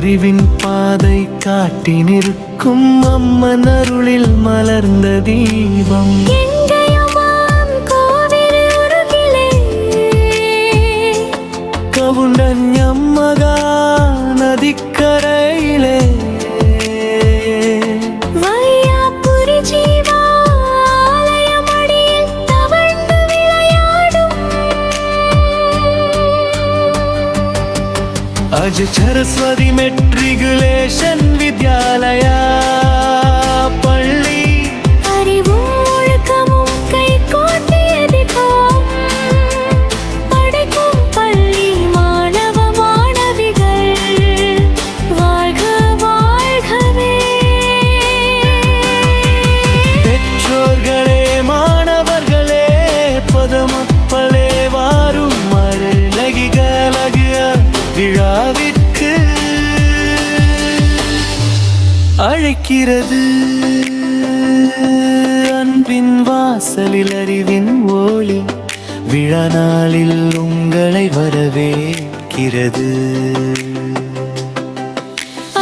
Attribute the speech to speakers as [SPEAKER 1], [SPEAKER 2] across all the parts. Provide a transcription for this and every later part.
[SPEAKER 1] அறிவின் பாதை காட்டி நிற்கும் அம்மன் அருளில் மலர்ந்த தீபம். கவுண்டன் அம்மகா நதிக்கரையிலே अज सरस्वती मेट्रिकुलेशन विद्यालया पल्ली பெற்றோர்களே மாணவர்களே பொதுமக்களே வாரும் விழாவிற்கு அழைக்கிறது. அன்பின் வாசலில் அறிவின் ஒளி விழா நாளில் உங்களை வரவேற்கிறது.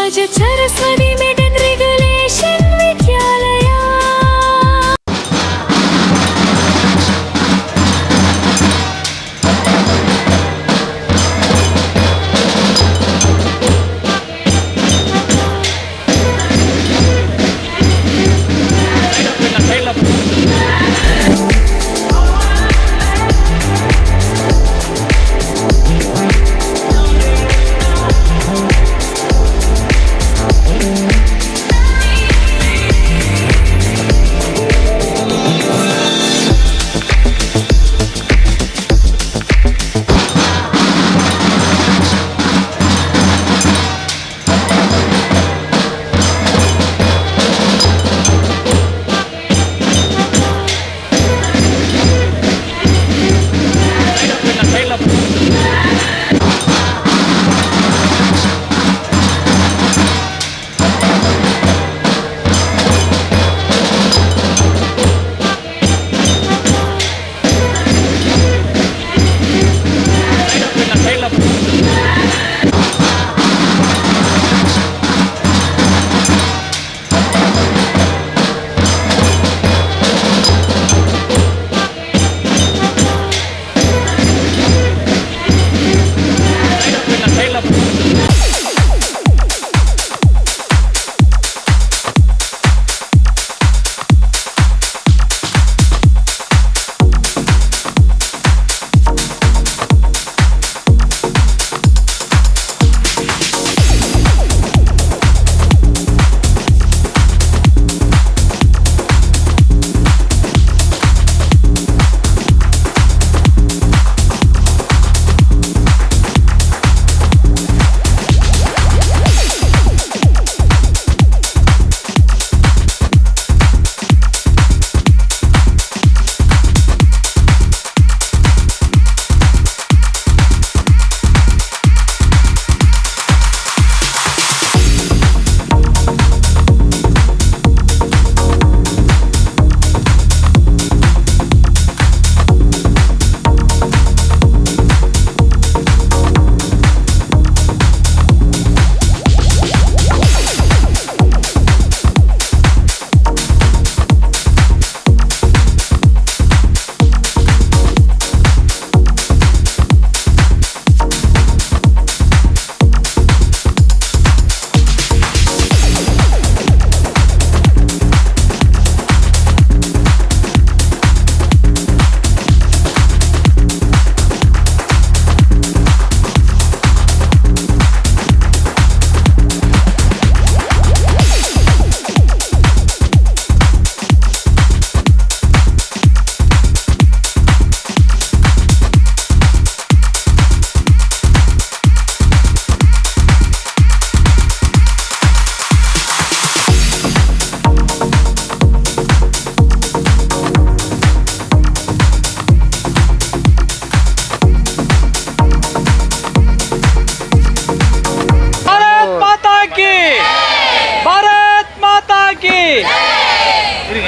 [SPEAKER 2] आज सरस्वती मेट्रिकुलेशन विद्यालया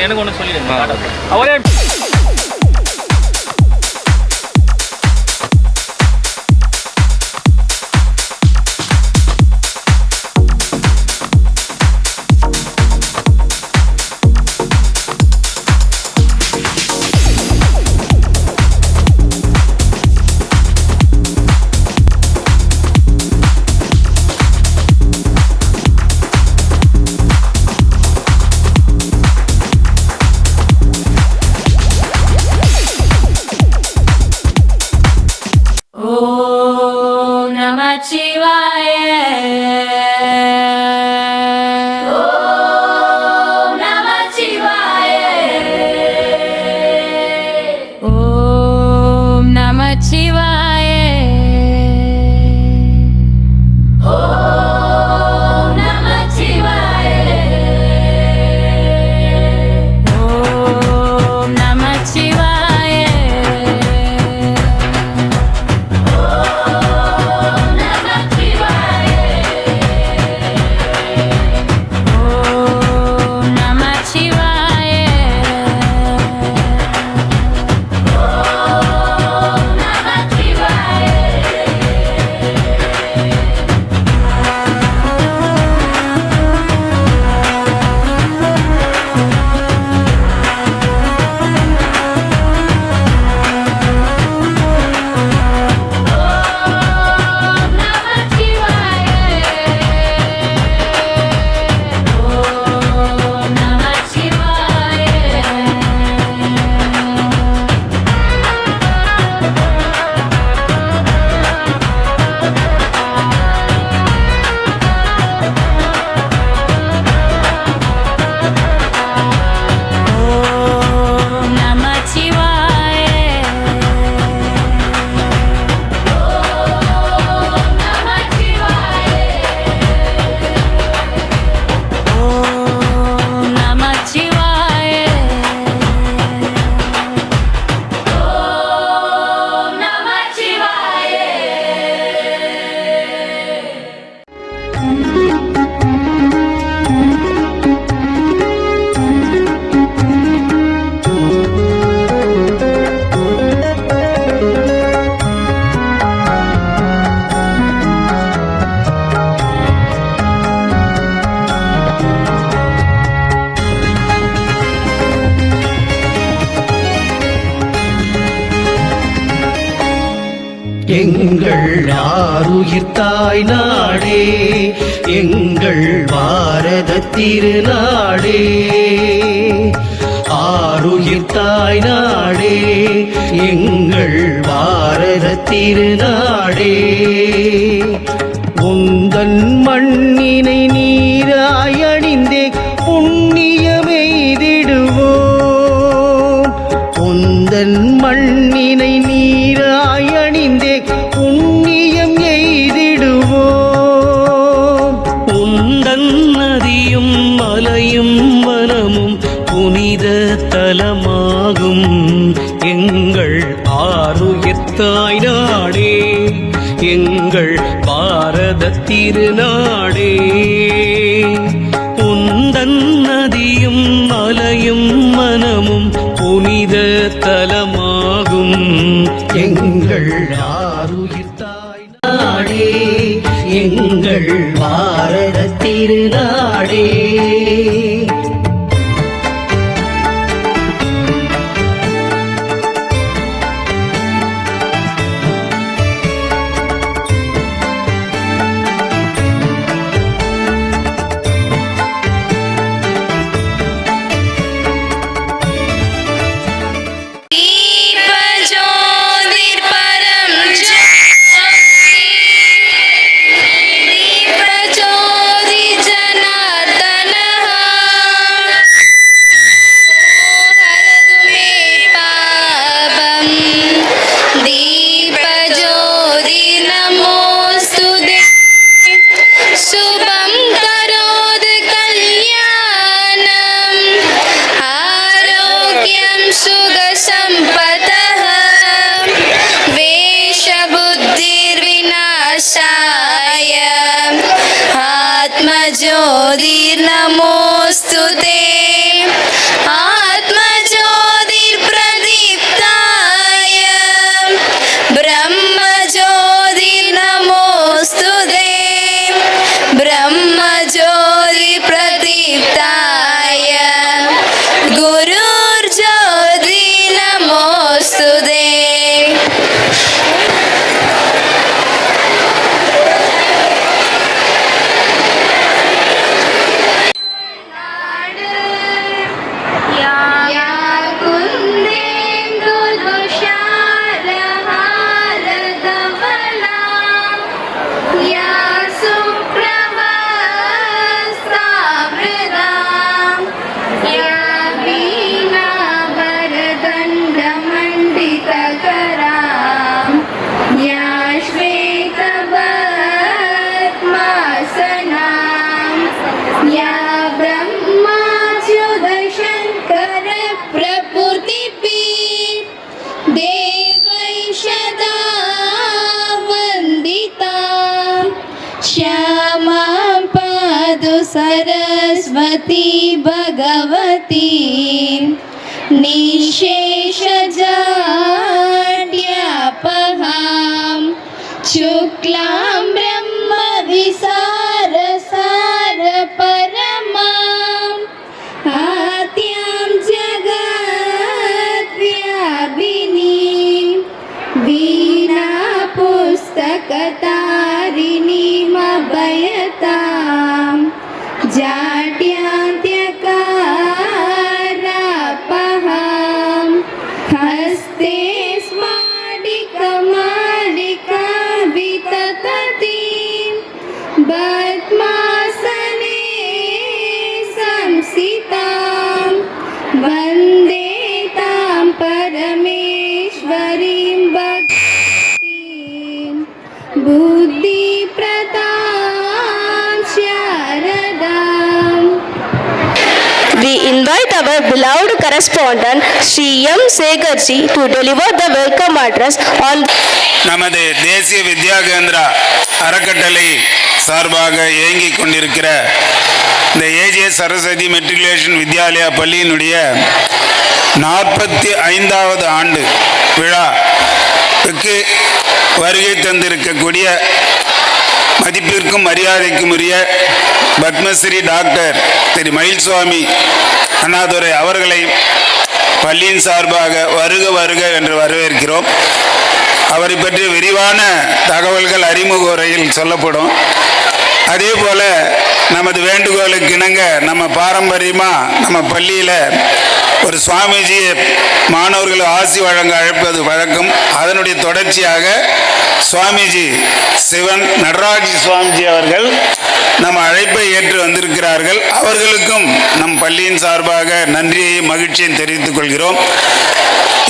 [SPEAKER 3] எனக்கு ஒன்று சொல்லிடுங்க அவரே
[SPEAKER 2] ஓம் நமச்சிவாய. ஓம் நமச்சிவாய. ஓம் நமச்சிவாய. ஓம் நமச்சிவாய. ஓம் நமச்சிவாய. ஓம் நமச்சிவாய. ஓம் நமச்சிவாய. ஓம் நமச்சிவாய. ஓம் நமச்சிவாய. ஓம் நமச்சிவாய. ஓம் நமச்சிவாய. ஓம் நமச்சிவாய. ஓம் நமச்சிவாய. ஓம் நமச்சிவாய.
[SPEAKER 1] எங்கள் ஆருயிர் தாய் நாடே, எங்கள் பாரத திருநாடே. ஆருயிர் தாய் நாடே, எங்கள் பாரத திருநாடே. உந்தன் மண்ணினை நீராய் அணிந்தே புண்ணியமெய்திடுவோம். உந்தன் மண்ணினை நீராய் அணிந்தே புண்ணியம் எய்திடுவோம். உந்தன் நதியும் மலையும் வனமும் புனித தலமாகும். எங்கள் ஆருயிர் தாய் நாடே, எங்கள் பாரத திருநாடே. உந்தன் நதியும் மலையும் மனமும் புனித தலமாகும். எங்கள் ஆருயிர் தாய் நாடே, எங்கள் பாரத திருநாடே.
[SPEAKER 2] दीपज्योतिर्परं ज्योति, दीपज्योति जनार्दनः,
[SPEAKER 4] सरस्वती भगवती निशेषजाड्यापहां शुक्लां ब्रह्मविसारसारपरमां आद्यां जगद्व्यापिनीं वीणापुस्तकतारिणीमभयतां जाड्यान्त्यकारापहां हस्ते स्फाटिकमालिका वितततीं पद्मासने संस्थितां वन्दे तां परमेश्वरीं भक्तिं बुद्धिप्रदां शारदाम्.
[SPEAKER 5] We invite our beloved correspondent Sri M. Segarji to deliver the welcome address on
[SPEAKER 6] நமது தேசிய வித்யா கேந்திரா அறக்கட்டளை சார்பாக இயங்கிக் கொண்டிருக்கிற இந்த ஏஜிஎஸ் சரஸ்வதி மெட்ரிகுலேஷன் வித்யாலயா பள்ளியினுடைய 45வது ஆண்டு விழாவுக்கு வருகை தந்திருக்கக்கூடிய மதிப்பிற்கும் மரியாதைக்கும் உரிய பத்மஸ்ரீ டாக்டர் திரு மயில்சுவாமி அண்ணாதுரை அவர்களை பள்ளியின் சார்பாக வருக வருக என்று வரவேற்கிறோம். அவரை பற்றி விரிவான தகவல்கள் அறிமுக உரையில் சொல்லப்படும். அதே போல நமது வேண்டுகோளுக்கு இணங்க நம்ம பாரம்பரியமாக நம்ம பள்ளியில் ஒரு சுவாமிஜியை மாணவர்கள் ஆசி வழங்க அழைப்பது வழக்கம். அதனுடைய தொடர்ச்சியாக சுவாமிஜி சிவன் நடராஜ் சுவாமிஜி அவர்கள் நம்ம அழைப்பை ஏற்று வந்திருக்கிறார்கள். அவர்களுக்கும் நம் பள்ளியின் சார்பாக நன்றியையும் மகிழ்ச்சியையும் தெரிவித்துக் கொள்கிறோம்.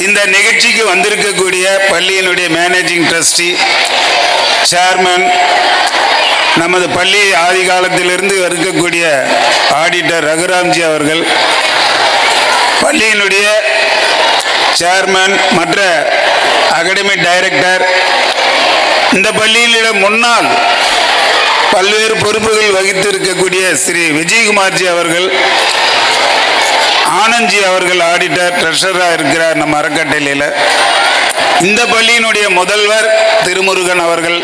[SPEAKER 6] இந்த நிகழ்ச்சிக்கு வந்திருக்கக்கூடிய பள்ளியினுடைய மேனேஜிங் ட்ரஸ்டி, சேர்மன், நமது பள்ளி ஆதி காலத்திலிருந்து இருக்கக்கூடிய ஆடிட்டர் ரகுராம்ஜி அவர்கள், பள்ளியினுடைய சேர்மன், மற்ற அகாடமிக் டைரக்டர், இந்த பள்ளியினுடைய முன்னாள் பல்வேறு பொறுப்புகள் வகித்து இருக்கக்கூடிய ஸ்ரீ விஜயகுமார்ஜி அவர்கள், ஆனந்த்ஜி அவர்கள் ஆடிட்டர் ட்ரெஷராக இருக்கிறார் நம்ம அறக்கட்டளையில். இந்த பள்ளியினுடைய முதல்வர் திருமுருகன் அவர்கள்,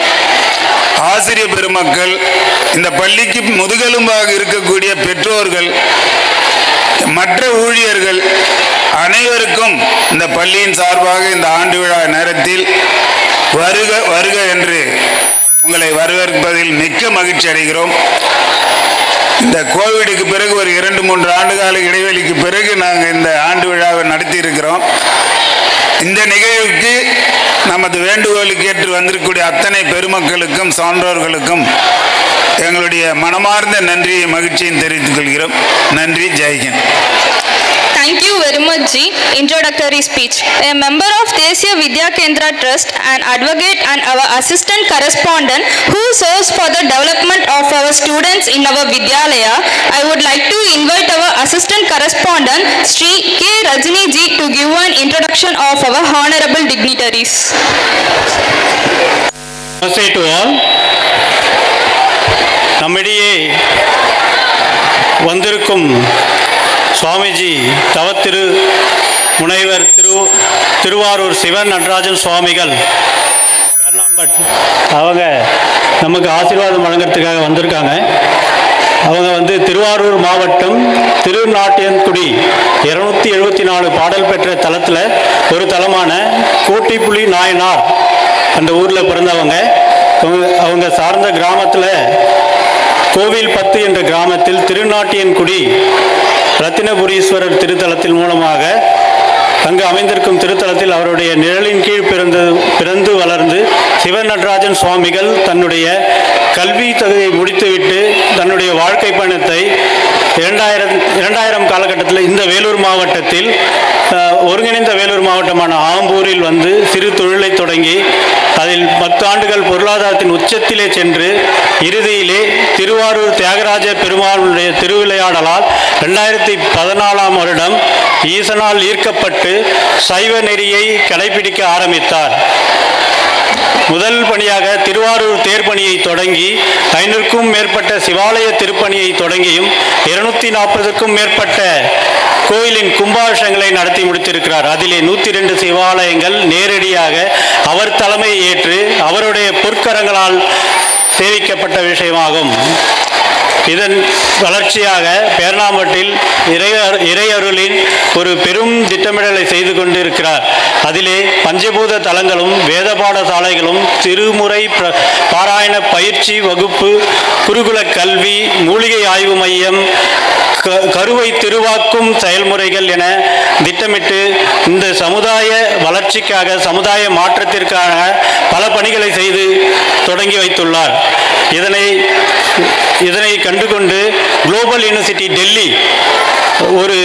[SPEAKER 6] ஆசிரியர் பெருமக்கள், இந்த பள்ளிக்கு முதுகெலும்பாக இருக்கக்கூடிய பெற்றோர்கள், மற்ற ஊழியர்கள் அனைவருக்கும் இந்த பள்ளியின் சார்பாக இந்த ஆண்டு விழா நேரத்தில் வருக வருக என்று உங்களை வரவேற்பதில் மிக்க மகிழ்ச்சி அடைகிறோம். இந்த கோவிடுக்கு பிறகு ஒரு 2-3 ஆண்டுகால இடைவெளிக்கு பிறகு நாங்கள் இந்த ஆண்டு விழாவை நடத்தி இருக்கிறோம். இந்த நிகழ்வுக்கு நமது வேண்டுகோளுக்கு ஏற்று வந்திருக்கக்கூடிய அத்தனை பெருமக்களுக்கும் சான்றோர்களுக்கும் எங்களுடைய மனமார்ந்த நன்றியை மகிழ்ச்சியும் தெரிவித்துக் கொள்கிறோம். நன்றி. ஜெய்ஹிந்த்.
[SPEAKER 7] Thank you very much, Ji. Introductory speech. A member of Deshiya Vidya Kendra Trust, an advocate and our assistant correspondent who serves for the development of our students in our Vidyalaya, I would like to invite our assistant correspondent Sri K. Rajini Ji to give an introduction of our honorable dignitaries.
[SPEAKER 3] Namaste to all. நம்மிடையே வந்திருக்கும் சுவாமிஜி தவத்திரு முனைவர் திருவாரூர் சிவன் நடராஜன் சுவாமிகள் கர்ணாம்பட் அவங்க நமக்கு ஆசீர்வாதம் வழங்குறதுக்காக வந்திருக்காங்க. அவங்க திருவாரூர் மாவட்டம் திருநாட்டியன்குடி 274 பாடல் பெற்ற தலத்தில் ஒரு தலமான கோட்டிப்புலி நாயனார் அந்த ஊரில் பிறந்தவங்க. அவங்க சார்ந்த கிராமத்தில் கோவில் 10 என்ற கிராமத்தில் திருநாட்டியன்குடி ரத்தினபுரீஸ்வரர் திருத்தலத்தின் மூலமாக அங்கு அமைந்திருக்கும் திருத்தலத்தில் அவருடைய நிழலின் கீழ் பிறந்து வளர்ந்து சிவன் நடராஜன் சுவாமிகள் தன்னுடைய கல்வி தகுதியை முடித்துவிட்டு தன்னுடைய வாழ்க்கை பயணத்தை 2000 காலகட்டத்தில் இந்த வேலூர் மாவட்டத்தில் ஒருங்கிணைந்த வேலூர் மாவட்டமான ஆம்பூரில் சிறு தொழிலை தொடங்கி அதில் 10 ஆண்டுகள் பொருளாதாரத்தின் உச்சத்திலே சென்று இறுதியிலே திருவாரூர் தியாகராஜ பெருமாளுடைய திருவிளையாடலால் 2014ஆம் வருடம் ஈசனால் ஈர்க்கப்பட்டு சைவ நெறியை கடைபிடிக்க ஆரம்பித்தார். முதல் பணியாக திருவாரூர் தேர்ப்பணியை தொடங்கி 500க்கும் மேற்பட்ட சிவாலய திருப்பணியை தொடங்கியும் 240க்கும் மேற்பட்ட கோயிலின் கும்பாபிஷேகங்களை நடத்தி முடித்திருக்கிறார். அதிலே 102 சிவாலயங்கள் நேரடியாக அவர் தலைமை ஏற்று அவருடைய பொற்கரங்களால் சேவிக்கப்பட்ட விஷயமாகும். இதன் வளர்ச்சியாக பேரணாம்பட்டில் இறையருளின் ஒரு பெரும் திட்டமிடலை செய்து கொண்டிருக்கிறார். அதிலே பஞ்சபூத தலங்களும் வேத பாடசாலைகளும் திருமுறை பாராயண பயிற்சி வகுப்பு, குருகுல கல்வி, மூலிகை ஆய்வு மையம், கருவை திருவாக்கும் செயல்முறைகள் என திட்டமிட்டு இந்த சமுதாய வளர்ச்சிக்காக சமுதாய மாற்றத்திற்காக பல பணிகளை செய்து தொடங்கி வைத்துள்ளார். இதனை கண்டுகொண்டு குளோபல் யூனிவர்சிட்டி டெல்லி ஒரு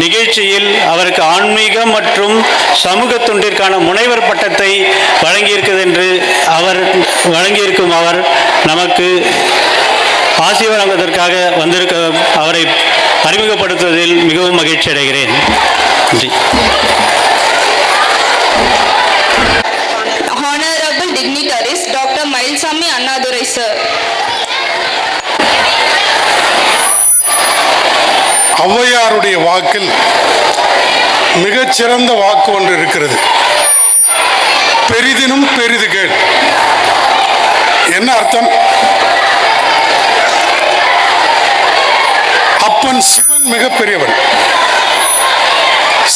[SPEAKER 3] நிகழ்ச்சியில் அவருக்கு ஆன்மீகம் மற்றும் சமூக தொண்டிற்கான முனைவர் பட்டத்தை வழங்கியிருக்கும் அவர் நமக்கு ஆசி வழங்குவதற்காக வந்திருக்க அவரை அறிமுகப்படுத்துவதில் மிகவும் மகிழ்ச்சி அடைகிறேன். நன்றி.
[SPEAKER 7] Honorable dignitaries, Dr. Mailsami Annadurai sir.
[SPEAKER 8] ஔவையாருடைய வாக்கில் மிகச்சிறந்த வாக்கு ஒன்று இருக்கிறது. பெரிதினும் பெரிது கேள். என்ன அர்த்தம்? அப்பன் சிவன் மிக பெரியவன்.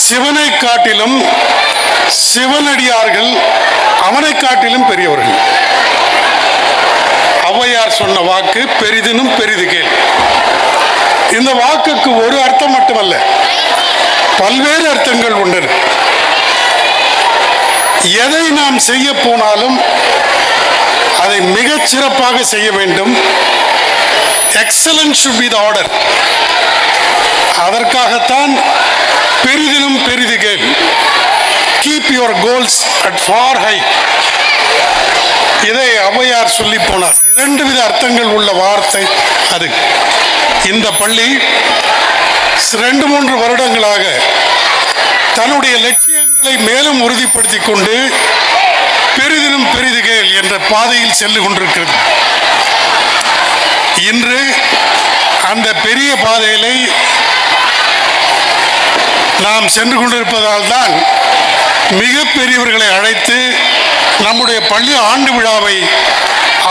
[SPEAKER 8] சிவனை காட்டிலும் சிவனடியார்கள் அவனை காட்டிலும் பெரியவர்கள். ஔவையார் சொன்ன வாக்கு பெரிதினும் பெரிது கேள். இந்த வாக்குக்கு ஒரு அர்த்தம் மட்டுமல்ல, பல்வேறு அர்த்தங்கள் உண்டு. எதை நாம் செய்ய போனாலும் அதை மிகச் சிறப்பாக செய்ய வேண்டும். Excellence should be the order. அதற்காகத்தான் பெரிதிலும் பெரிது கேள். Keep your goals at for high. இதை ஔவையார் சொல்லி போனார். 2 வித அர்த்தங்கள் உள்ள வார்த்தை அது. இந்த பள்ளி 2-3 வருடங்களாக தன்னுடைய லட்சியங்களை மேலும் உறுதிப்படுத்திக் கொண்டு பெரிதிலும் பெரிது கேள் என்ற பாதையில் சென்று கொண்டிருக்கிறது. இன்று அந்த பெரிய பாதையிலே நாம் சென்று கொண்டிருப்பதால் தான் மிக பெரியவர்களை அழைத்து நம்முடைய பள்ளி ஆண்டு விழாவை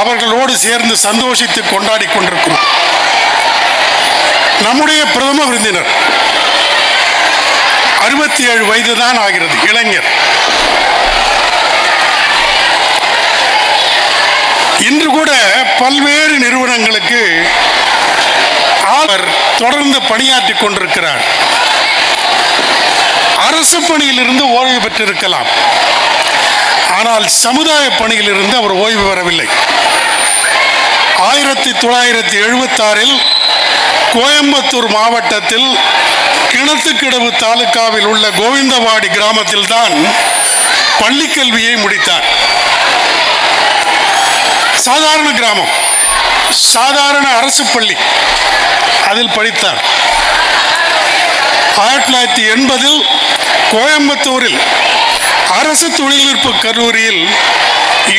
[SPEAKER 8] அவர்களோடு சேர்ந்து சந்தோஷித்து கொண்டாடி கொண்டிருக்கிறோம். நம்முடைய பிரதம விருந்தினர் 67 வயது தான் ஆகிறது, இளைஞர். இன்று கூட பல்வேறு நிறுவனங்களுக்கு அவர் தொடர்ந்து பணியாற்றி கொண்டிருக்கிறார். அரசு பணியிலிருந்து ஓய்வு பெற்றிருக்கலாம், ஆனால் சமுதாய பணியிலிருந்து அவர் ஓய்வு பெறவில்லை. 1976 கோயம்புத்தூர் மாவட்டத்தில் கிணத்துக்கிடவு தாலுகாவில் உள்ள கோவிந்தவாடி கிராமத்தில் தான் பள்ளிக்கல்வியை முடித்தார். சாதாரண கிராமம், சாதாரண அரசு பள்ளி, அதில் படித்தார். 1980 கோயம்புத்தூரில் அரசு தொழில்நுட்ப கல்லூரியில்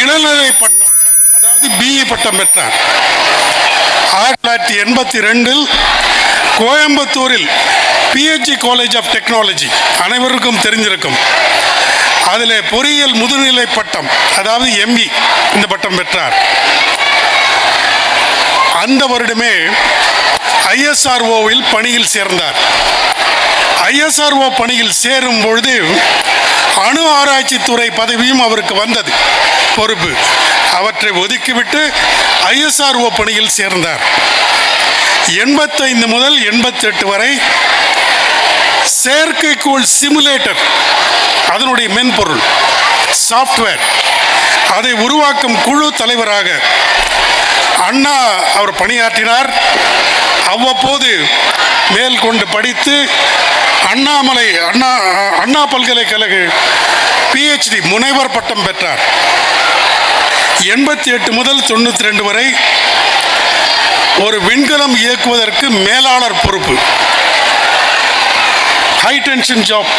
[SPEAKER 8] இளநிலை பட்டம், அதாவது பிஇ பட்டம் பெற்றார். 1982 கோயம்புத்தூரில் பிஹெச்டி காலேஜ் ஆஃப் டெக்னாலஜி, அனைவருக்கும் தெரிஞ்சிருக்கும், அதில் பொறியியல் முதுநிலை பட்டம், அதாவது எம்இ இந்த பட்டம் பெற்றார். அந்த வருடமே ஐஎஸ்ஆர்ஓவில் பணியில் சேர்ந்தார். ஐஎஸ்ஆர்ஓ பணியில் சேரும் பொழுது அணு ஆராய்ச்சி துறை பதவியும் அவருக்கு வந்தது, பொறுப்பு. அவற்றை ஒதுக்கிவிட்டு ஐஎஸ்ஆர்ஓ பணியில் சேர்ந்தார். 85 முதல் 88 வரை செயற்கைக்கோள் சிமுலேட்டர், அதனுடைய மென்பொருள் சாஃப்ட்வேர், அதை உருவாக்கும் குழு தலைவராக அண்ணா அவர் பணியாற்றினார். அவ்வப்போது மேல் கொண்டு படித்து அண்ணா பல்கலைக்கழக பிஹெச்டி முனைவர் பட்டம் பெற்றார். 88 முதல் 92 வரை ஒரு விண்கலம் இயக்குவதற்கு மேலாளர் பொறுப்பு, ஹை டென்ஷன் ஜாப்,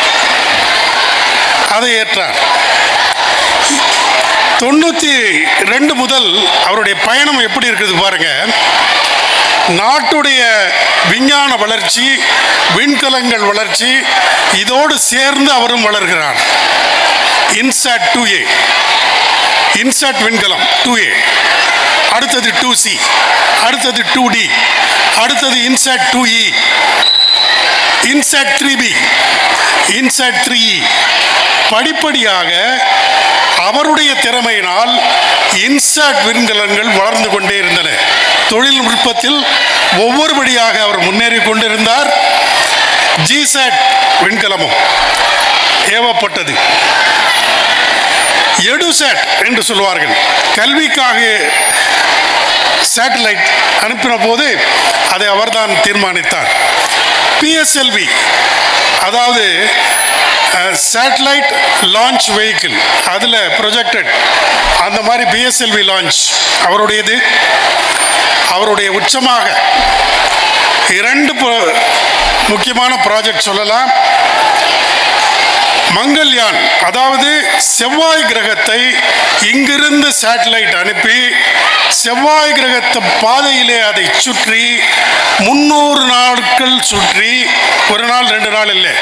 [SPEAKER 8] அதை ஏற்றார். 92 முதல் அவருடைய பயணம் எப்படி இருக்குது பாருங்க. நாட்டுடைய விஞ்ஞான வளர்ச்சி, விண்கலங்கள் வளர்ச்சி, இதோடு சேர்ந்து அவரும் வளர்கிறார். இன்சாட் 2A, இன்சாட் விண்கலம் 2A, அடுத்தது 2C, அடுத்தது 2D, அடுத்தது INSAT 2E, INSAT 3B, INSAT 3E. படிப்படியாக அவருடைய திறமையினால் இன்சாட் விண்கலங்கள் வளர்ந்து கொண்டே இருந்தன. தொழில்நுட்பத்தில் ஒவ்வொருபடியாக அவர் முன்னேறி கொண்டிருந்தார். ஜிசாட் விண்கலமும் ஏவப்பட்டது. எடுசாட் என்று சொல்வார்கள். கல்விக்காக சேட்டலைட் அனுப்பின போது அதை அவர்தான் தீர்மானித்தார். PSLV, அதாவது சேட்டலைட் லான்ச் வெஹிக்கிள், அதில் ப்ரொஜெக்டட் அந்த மாதிரி PSLV லான்ச் அவருடையது. அவருடைய உச்சமாக 2 முக்கியமான ப்ராஜெக்ட் சொல்லலாம். மங்கள்யான், அதாவது செவ்வாய் கிரகத்தை இங்கிருந்து சேட்டலைட் அனுப்பி செவ்வாய் கிரகத்தை பாதையிலே அதை சுற்றி 300 நாட்கள் சுற்றி, ஒரு நாள் 2 நாள் இல்லை,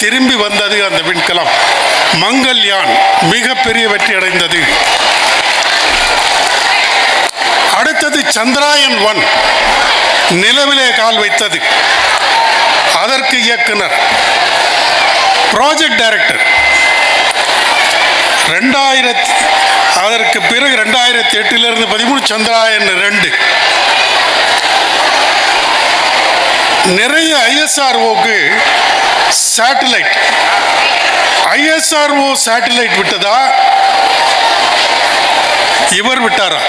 [SPEAKER 8] திரும்பி வந்தது அந்த விண்கலம். மங்கள்யான் மிகப்பெரிய வெற்றி அடைந்தது. அடுத்தது சந்திராயன் 1 நிலவிலே கால் வைத்தது. அதற்கு இயக்குனர், ப்ராஜெக்ட் டைரக்டர். 2000, அதற்கு பிறகு 2008 13 சந்திராயன் 2. நிறைய ISROக்கு சேட்டலைட், ISRO சேட்டலைட் விட்டதா, இவர் விட்டாரா?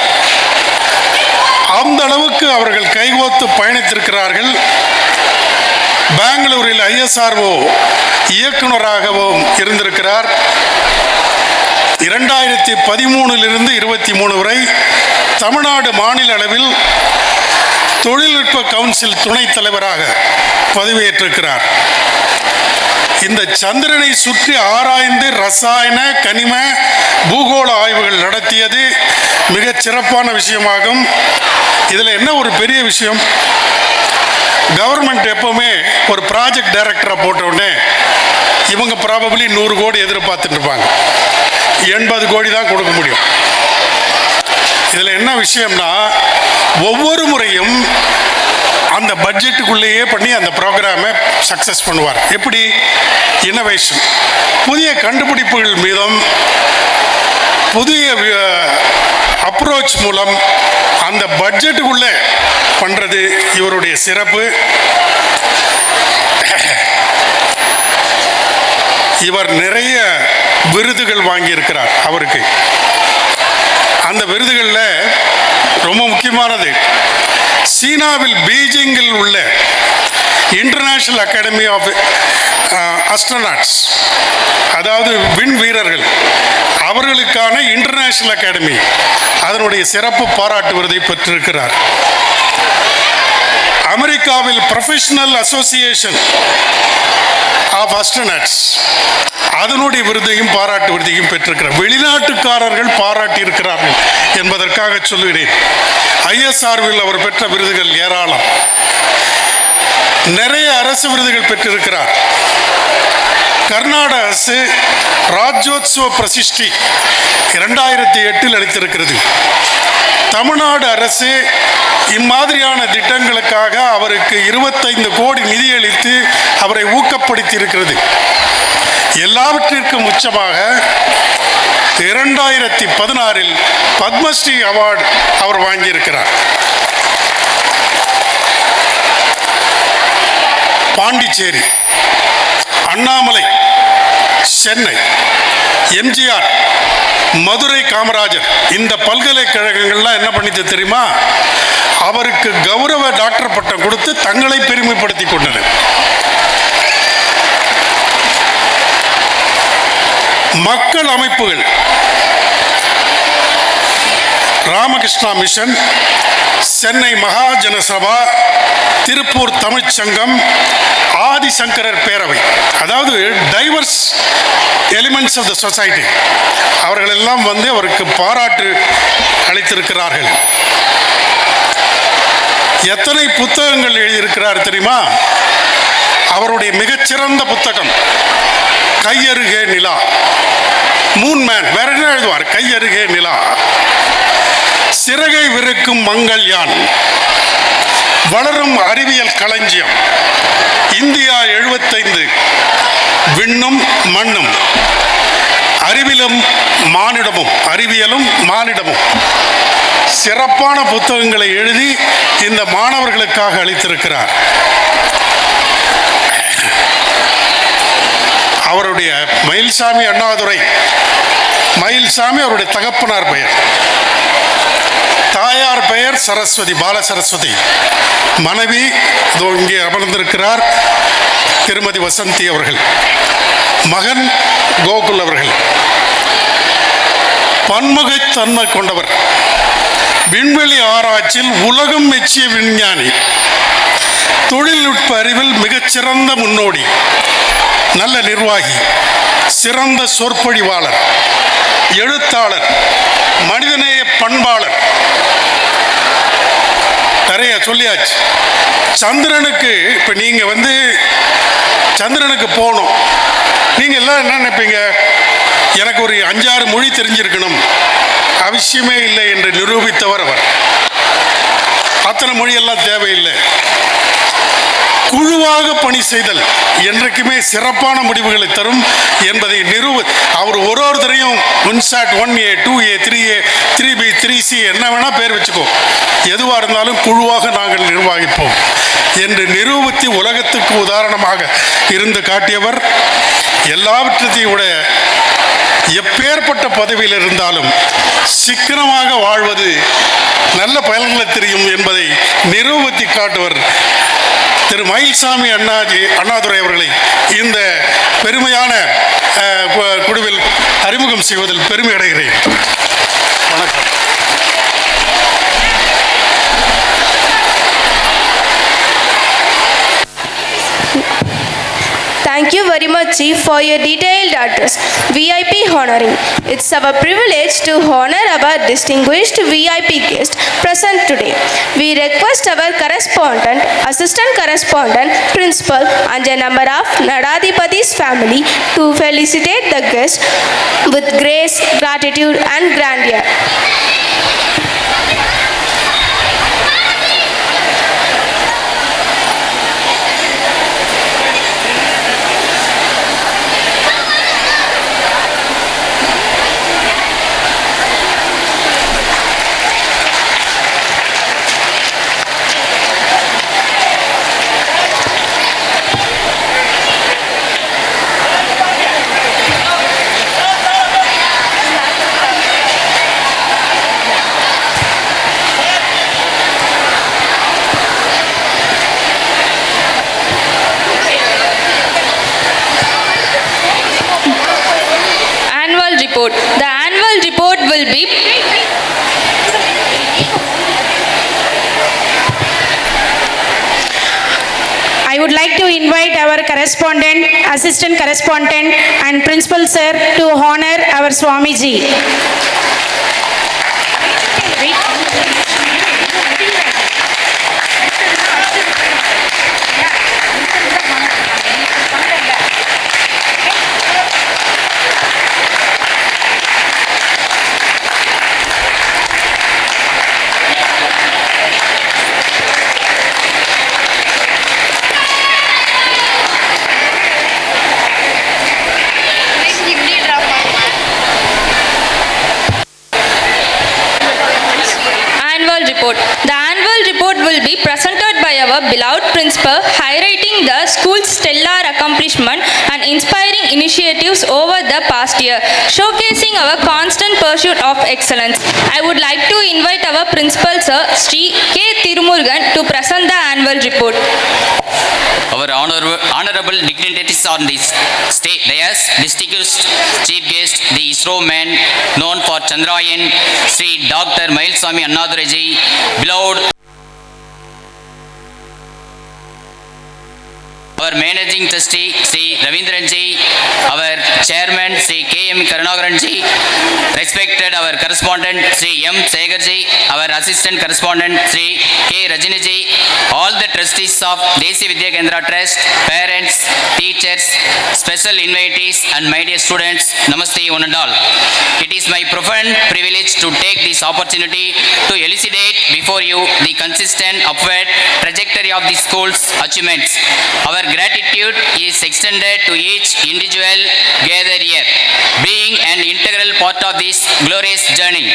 [SPEAKER 8] அந்த அளவுக்கு அவர்கள் கைகோத்து பயணித்திருக்கிறார்கள். பெங்களூரில் ISRO இயக்குநராகவும் இருந்திருக்கிறார். 2013 23 வரை தமிழ்நாடு மாநில அளவில் தொழில்நுட்ப கவுன்சில் துணைத் தலைவராக பதவியேற்றிருக்கிறார். இந்த சந்திரனை சுற்றி ஆராய்ந்து ரசாயன, கனிம, பூகோள ஆய்வுகள் நடத்தியது மிகச் சிறப்பான விஷயமாகும். இதில் என்ன ஒரு பெரிய விஷயம், கவர்மெண்ட் எப்பவுமே ஒரு ப்ராஜெக்ட் டைரக்டரை போட்ட உடனே இவங்க ப்ராபபிளி 100 கோடி எதிர்பார்த்துட்டு இருப்பாங்க. 80 கோடி தான் கொடுக்க முடியும். இதில் என்ன விஷயம்னா, ஒவ்வொரு முறையும் அந்த பட்ஜெட்டுக்குள்ளேயே பண்ணி அந்த ப்ரோக்ராமை சக்ஸஸ் பண்ணுவார். எப்படி? இன்னோவேஷன், புதிய கண்டுபிடிப்புகள் மீதும் புதிய அப்ரோச் மூலம் அந்த பட்ஜெட்டுக்குள்ளே பண்ணுறது இவருடைய சிறப்பு. இவர் நிறைய விருதுகள் வாங்கியிருக்கிறார். அவருக்கு அந்த விருதுகளில் ரொம்ப முக்கியமானது, சீனாவில் பீஜிங்கில் உள்ள இன்டர்நேஷனல் அகாடமி ஆஃப் அஸ்ட்ரோநாட்ஸ், அதாவது விண் வீரர்கள், அவர்களுக்கான இன்டர்நேஷனல் அகாடமி அதனுடைய சிறப்பு பாராட்டு விருதை பெற்றிருக்கிறார். அமெரிக்காவில் ப்ரொஃபஷனல் அசோசியேஷன் ஆஃப் அஸ்ட்ரோநாட்ஸ் அதனுடைய விருதையும் பாராட்டு விருதையும் பெற்றிருக்கிறார். வெளிநாட்டுக்காரர்கள் பாராட்டி இருக்கிறார்கள் என்பதற்காக சொல்லுகிறேன். ISROவில் அவர் பெற்ற விருதுகள் ஏராளம். நிறைய அரசு விருதுகள் பெற்றிருக்கிறார். கர்நாடக அரசு ராஜ்யோத்சவ பிரசிஷ்டி 2008 அளித்திருக்கிறது. தமிழ்நாடு அரசு இம்மாதிரியான திட்டங்களுக்காக அவருக்கு 25 கோடி நிதியளித்து அவரை ஊக்கப்படுத்தி இருக்கிறது. எல்லாவற்றிற்கும் உச்சமாக 2016 பத்மஸ்ரீ அவார்டு அவர் வாங்கியிருக்கிறார். பாண்டிச்சேரி, அண்ணாமலை, சென்னை, MGR, மதுரை காமராஜர், இந்த பல்கலைக்கழகங்கள்லாம் என்ன பண்ணிட்டு தெரியுமா, அவருக்கு கௌரவ டாக்டர் பட்டம் கொடுத்து தங்களை பெருமைப்படுத்தி கொண்டனர். மக்கள் அமைப்புகள், ராமகிருஷ்ணா மிஷன், சென்னை மகாஜன சபா, திருப்பூர் தமிழ்ச் சங்கம், ஆதிசங்கரர் பேரவை, அதாவது diverse elements of the society, அவர்களெல்லாம் வந்து அவருக்கு பாராட்டு அளித்திருக்கிறார்கள். எத்தனை புத்தகங்கள் எழுதியிருக்கிறார் தெரியுமா? அவருடைய மிகச்சிறந்த புத்தகம் கையருகே நிலா, மூன்மேன். வேற என்ன எழுதுவார்? கையருகே நிலா, சிறகை விருக்கும் மங்கள் யான், வளரும் அறிவியல் களஞ்சியம், இந்தியா 75, விண்ணும் மண்ணும், அறிவியலும் மானிடமும் சிறப்பான புத்தகங்களை எழுதி இந்த மாணவர்களுக்காக அளித்திருக்கிறார். அவருடைய மயில்சாமி அண்ணாதுரை, மயில்சாமி அவருடைய தகப்பனார் பெயர், தாயார் பெயர் சரஸ்வதி, பாலசரஸ்வதி, மனைவி இங்கே அமர்ந்திருக்கிறார் திருமதி வசந்தி அவர்கள், மகன் கோகுல் அவர்கள். பன்முகத்தன்மை கொண்டவர், விண்வெளி ஆராய்ச்சியில் உலகம் மெச்சிய விஞ்ஞானி, தொழில்நுட்ப அறிவில் மிகச்சிறந்த முன்னோடி, நல்ல நிர்வாகி, சிறந்த சொற்பொழிவாளர், எழுத்தாளர், மனிதநேய பண்பாளர். நிறைய சொல்லியாச்சு. சந்திரனுக்கு இப்போ நீங்கள் வந்து சந்திரனுக்கு போகணும், நீங்கள் எல்லாம் என்ன நினைப்பீங்க? எனக்கு ஒரு 5-6 மொழி தெரிஞ்சிருக்கணும், அவசியமே இல்லை என்று நிரூபித்தவர் அவர். அத்தனை மொழியெல்லாம் தேவையில்லை. குழுவாக பணி செய்தல் என்றைக்குமே சிறப்பான முடிவுகளை தரும் என்பதை அவர் ஒருத்தரையும் உன்சாட் 1A 2A 3A 3B 3C என்ன வேணா பேர் வச்சுக்கோ, எதுவாக இருந்தாலும் குழுவாக நாங்கள் நிர்வகிப்போம் என்று நிரூபித்து உலகத்துக்கு உதாரணமாக இருந்து காட்டியவர். எல்லாவற்றையும் விட எப்பேற்பட்ட பதவியில் இருந்தாலும் சிக்கனமாக வாழ்வது நல்ல பயன்களை தெரியும் என்பதை நிரூபித்து காட்டுவர் திரு மயில்சாமி அண்ணாதுரை அவர்களை இந்த பெருமையான குழுவில் அறிமுகம் செய்வதில் பெருமை அடைகிறேன். வணக்கம்.
[SPEAKER 5] Thank you very much, Chief, for your detailed address. VIP honoring. It's our privilege to honor our distinguished VIP guest present today. We request our correspondent, assistant correspondent, principal, and a number of Nadadipati's family to felicitate the guest with grace, gratitude, and grandeur.
[SPEAKER 7] The annual report will be
[SPEAKER 9] I would like to invite our correspondent, assistant correspondent and principal sir to honor our Swamiji.
[SPEAKER 7] The annual report will be presented by our beloved principal, highlighting the school's stellar accomplishment and inspiring initiatives over the past year, showcasing our constant pursuit of excellence. I would like to invite our principal, Sir Sri K. Tirumurugan, to present the annual report.
[SPEAKER 10] our honorable dignitaries on this state dais, distinguished chief guest, the ISRO man known for Chandrayaan, Sri Dr. Mailswamy Annadurai, beloved our managing trustee Sri Ravindran ji, our chairman Sri K.M. Karunakaran ji, respected our correspondent Sri M. Segar ji, our assistant correspondent Sri K. Rajini ji, all the trustees of Desi Vidya Kendra Trust, parents, teachers, special invitees and my dear students, Namaste one and all. It is my profound privilege to take this opportunity to elucidate before you the consistent upward trajectory of the school's achievements. Our gratitude is extended to each individual gathered here, being an integral part of this glorious journey.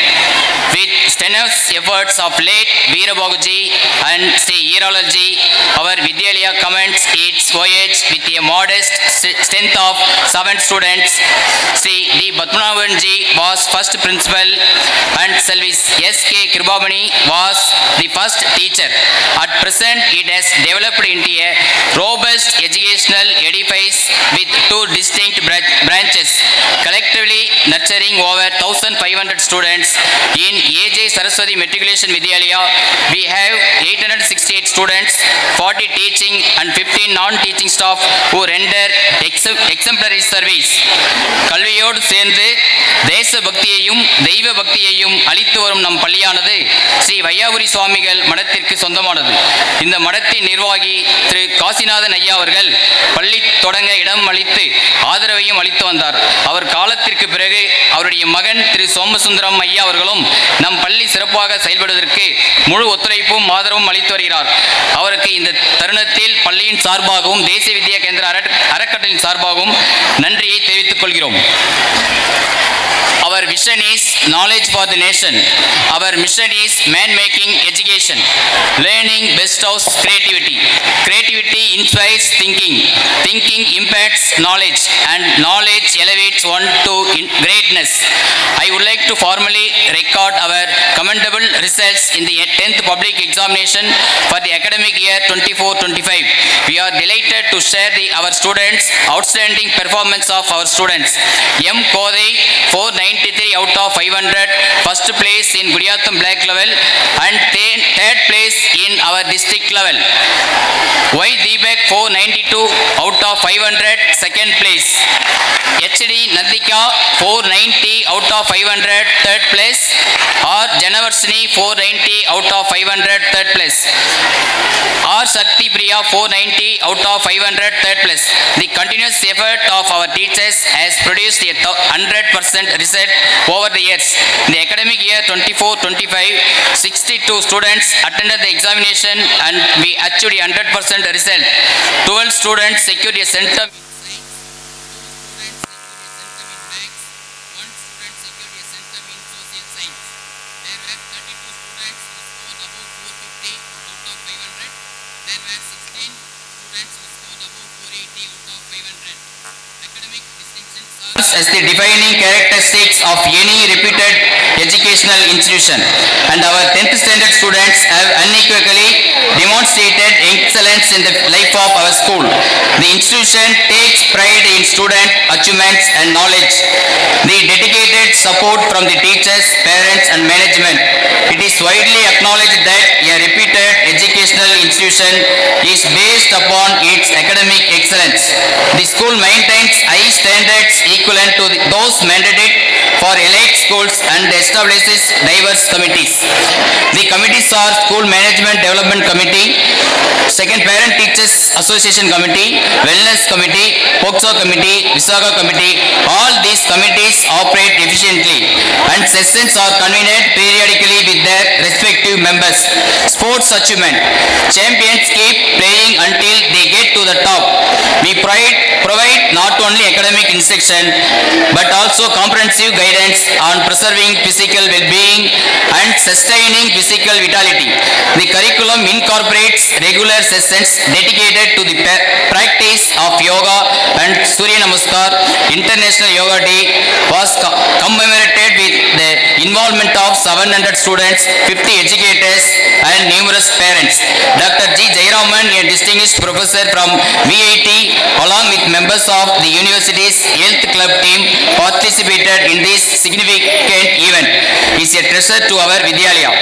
[SPEAKER 10] With strenuous efforts of late Veerabaguji and Sri Hiralaji, our Vidyalaya commenced its voyage with a modest strength of 7 students. Sri D. Padmanabhanji was first principal and Selvis S.K. Kribamani was the first teacher. At present, it has developed into a robust educational edifice with 2 distinct branches, collectively nurturing over 1,500 students. In A.J. Saraswati Matriculation Vidyalaya, we have 868 students, 40 teaching and 15 non-teaching staff who render exemplary service. கல்வியோடு சேர்ந்து தேச பக்தியையும் தெய்வ பக்தியையும் அளித்து வரும் நம் பள்ளியானது ஸ்ரீ வையாபுரி சுவாமிகள் மடத்திற்கு சொந்தமானது. இந்த மடத்தின் நிர்வாகி திரு காசிநாதன் ஐயா அவர்கள் பள்ளி தொடங்க இடம் அளித்து ஆதரவையும் அளித்து வந்தார். அவர் காலத்திற்கு பிறகு அவருடைய மகன் திரு சோமசுந்தரம் ஐயா அவர்களும் நம் பள்ளி சிறப்பாக செயல்படுவதற்கு முழு ஒத்துழைப்பும் ஆதரவும் அளித்து வருகிறார். அவருக்கு இந்த தருணத்தில் பள்ளியின் சார்பாகவும் தேசிய வித்யா கேந்திர அறக்கட்டளையின் சார்பாகவும் நன்றியை தெரிவித்துக் கொள்கிறோம். Our vision is knowledge for the nation. Our mission is man-making education. Learning bestows creativity. Creativity inspires thinking. Thinking impacts knowledge. And knowledge elevates one to greatness. I would like to formally record our commendable results in the 10th public examination for the academic year 24-25. We are delighted to share our students' outstanding performance of our students. M. Kodai, 493 out of 500, first place in Gudiyatham Black level and third place in our district level. Y. Deepak, 492 out of 500, second place. HD. Nadika, 490 out of 500, third place. R. Janavarshini, 490 out of 500, third place. R. Shakti Priya, 490 out of 500, third place. The continuous effort of our teachers has produced a 100% result over the years. In the academic year 24-25, 62 students attended the examination and we achieved a 100% result. 12 students secured a centum. As the defining characteristics of any reputed educational institution, and our 10th standard students have unequivocally demonstrated excellence in the life of our school. The institution takes pride in student achievements and knowledge. The dedicated support from the teachers, parents and management. It is widely acknowledged that a reputed educational institution is based upon its academic excellence. The school maintains high standards equivalent to those mandated for elite schools and establishes diverse committees. The committees are School Management Development Committee, Second Parent Teachers Association Committee, Wellness Committee, POXO Committee, Visaga Committee. All these committees operate efficiently and sessions are convened periodically with their respective members. Sports achievement. Champions keep playing until they get to the top. We provide not only academic instruction but also comprehensive guidance on preserving physical well-being and sustaining physical vitality. The curriculum incorporates regular sessions dedicated to the practice of yoga and Surya Namaskar. International Yoga Day was commemorated with the involvement of 700 students, 50 educators and numerous parents. Dr. G. Jayaraman, a distinguished professor from VIT, along with members of the university's health club team, participated in this significant event. He is a treasure to our Vidyalaya.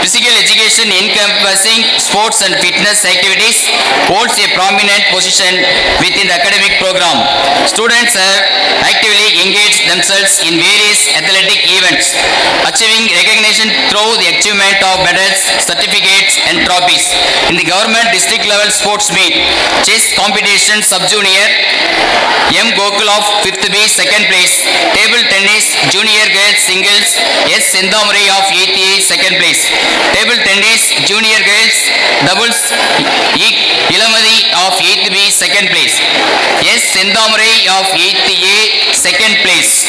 [SPEAKER 10] Physical education encompassing sports and fitness activities holds a prominent position within the academic program. Students have actively engaged themselves in various athletic events, achieving recognition through the achievement of medals, certificates and trophies. In the government district level sports meet, chess competition sub-junior, M. Gokul of 5th B, 2nd place. Table tennis, junior girls singles, S. Sendamuri of 8th A, 2nd place. Table tennis, junior girls doubles, Ilamadi of 8th B, 2nd place. S. Sendamuri of 8th A, 2nd place.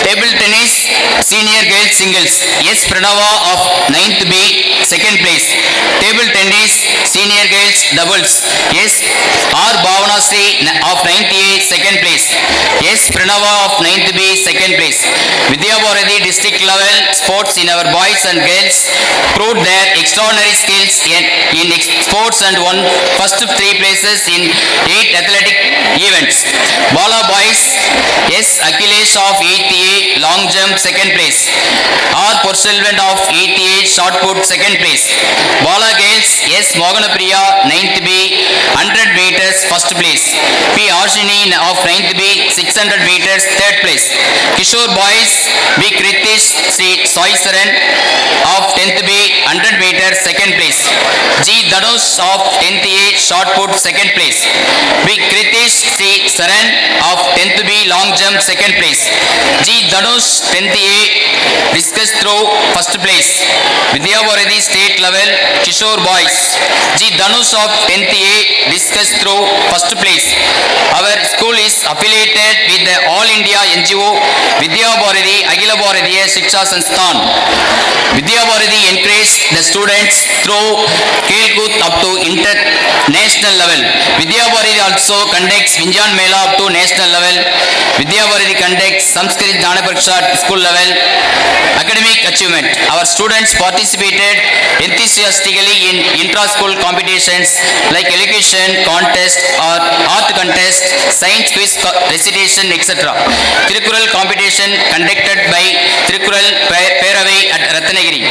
[SPEAKER 10] Table tennis, senior girls singles, S. Pranava of 9th B, 2nd place. Table tennis, senior girls doubles, S. R. Bhavanasri of 9th A, 2nd place. S. Pranava of 9th B, 2nd place. Vidya Bharati district level sports in our boys and girls proved their extraordinary skills in sports and won first 3 places in 8 athletic events. Bala boys, S. Akhilesh of 8th A, long jump 2nd place. R. Purselvan of 8th A, shot put 2nd place. Bala girls, S. Moganapriya 9th B, 100 meters 1st place. P. Ashini of 9th B, 600 meters 3rd place. Kishore boys, B. Kritish Sri Soisaran of 10th B, 100 meters 2nd place. G. Dhanush of 10th A, shot put 2nd place. B. Kritish Sri Saran of 10th B, long jump 2nd place. G. Dhanush 10th A, discus throw 1st place. Vidya Bharati state level Kishore boys, G. Dhanush of 10th A, discus throw 1st place. Our school is affiliated with the All India NGO Vidya Bharati Akhila Bharatiya Shiksha Sansthan. Vidya Bharati encouraged the students through Kelkut up to international level. Vidya Bharati also conducts Vinjan Mela up to national level. Vidya Bharati conducts Sanskrit Jnana Pariksha at school level. Academic achievement. Our students participated enthusiastically in intra-school competitions like elocution contest or art contest, science quiz recitation, etc. Thirukural competition conducted by Thirukural Peravai at Ratnagiri.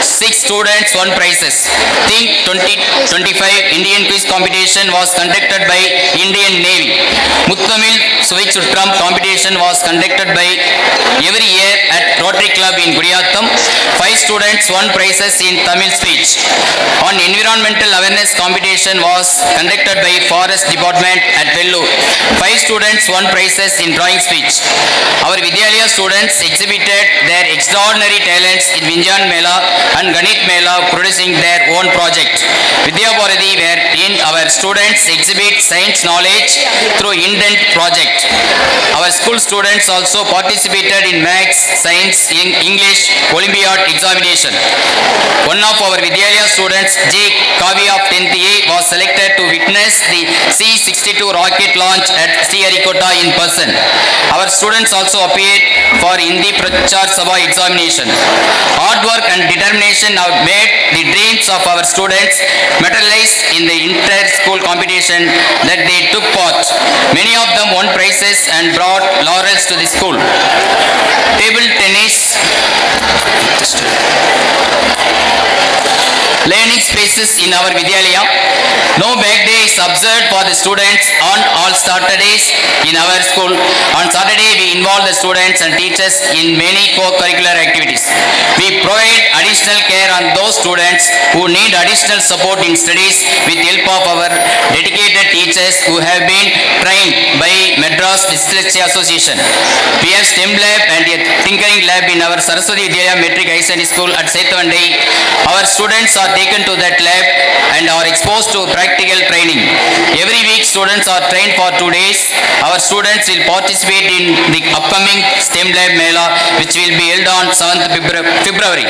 [SPEAKER 10] 6 students won prizes. Think 2025 Indian quiz competition was conducted by Indian Navy. Muttamil Suvichutram competition was conducted by every year at Rotary Club in Gudiyatham. 5 students won prizes in Tamil speech. On environmental awareness competition was conducted by Forest Department at Vellore. 5 students won prizes in drawing speech. Our Vidyalaya students exhibited their extraordinary talents in Vinjan Mela and Ganit Mela, producing their own project. Vidya Bharati, wherein our students exhibit science knowledge through indent project. Our school students also participated in maths, science, English, Olympiad examination. One of our Vidyalaya students, J. Kavya of 10th A, was selected to witness the C-62 rocket launch at Sriharikota in person. Our students also appeared for Hindi Prachar Sabha examination. Hard work and determination have made the dreams of our students materialize in the inter-school competition that they took part. Many of them won prizes and brought laurels to the school. Table tennis, learning spaces in our Vidyalaya. No back day is observed for the students on all Saturdays in our school. On Saturday, we involve the students and teachers in many co-curricular activities. We provide additional care on those students who need additional support in studies with help of our dedicated teachers who have been trained by Madras Dyslexia Association. We have STEM lab and a tinkering lab in our Saraswati Vidyalaya Metric High Secondary School at Sethavandai. Our students are taken to that lab and are exposed to practical training. Every week students are trained for 2 days. Our students will participate in the upcoming STEM Lab Mela which will be held on 7th February.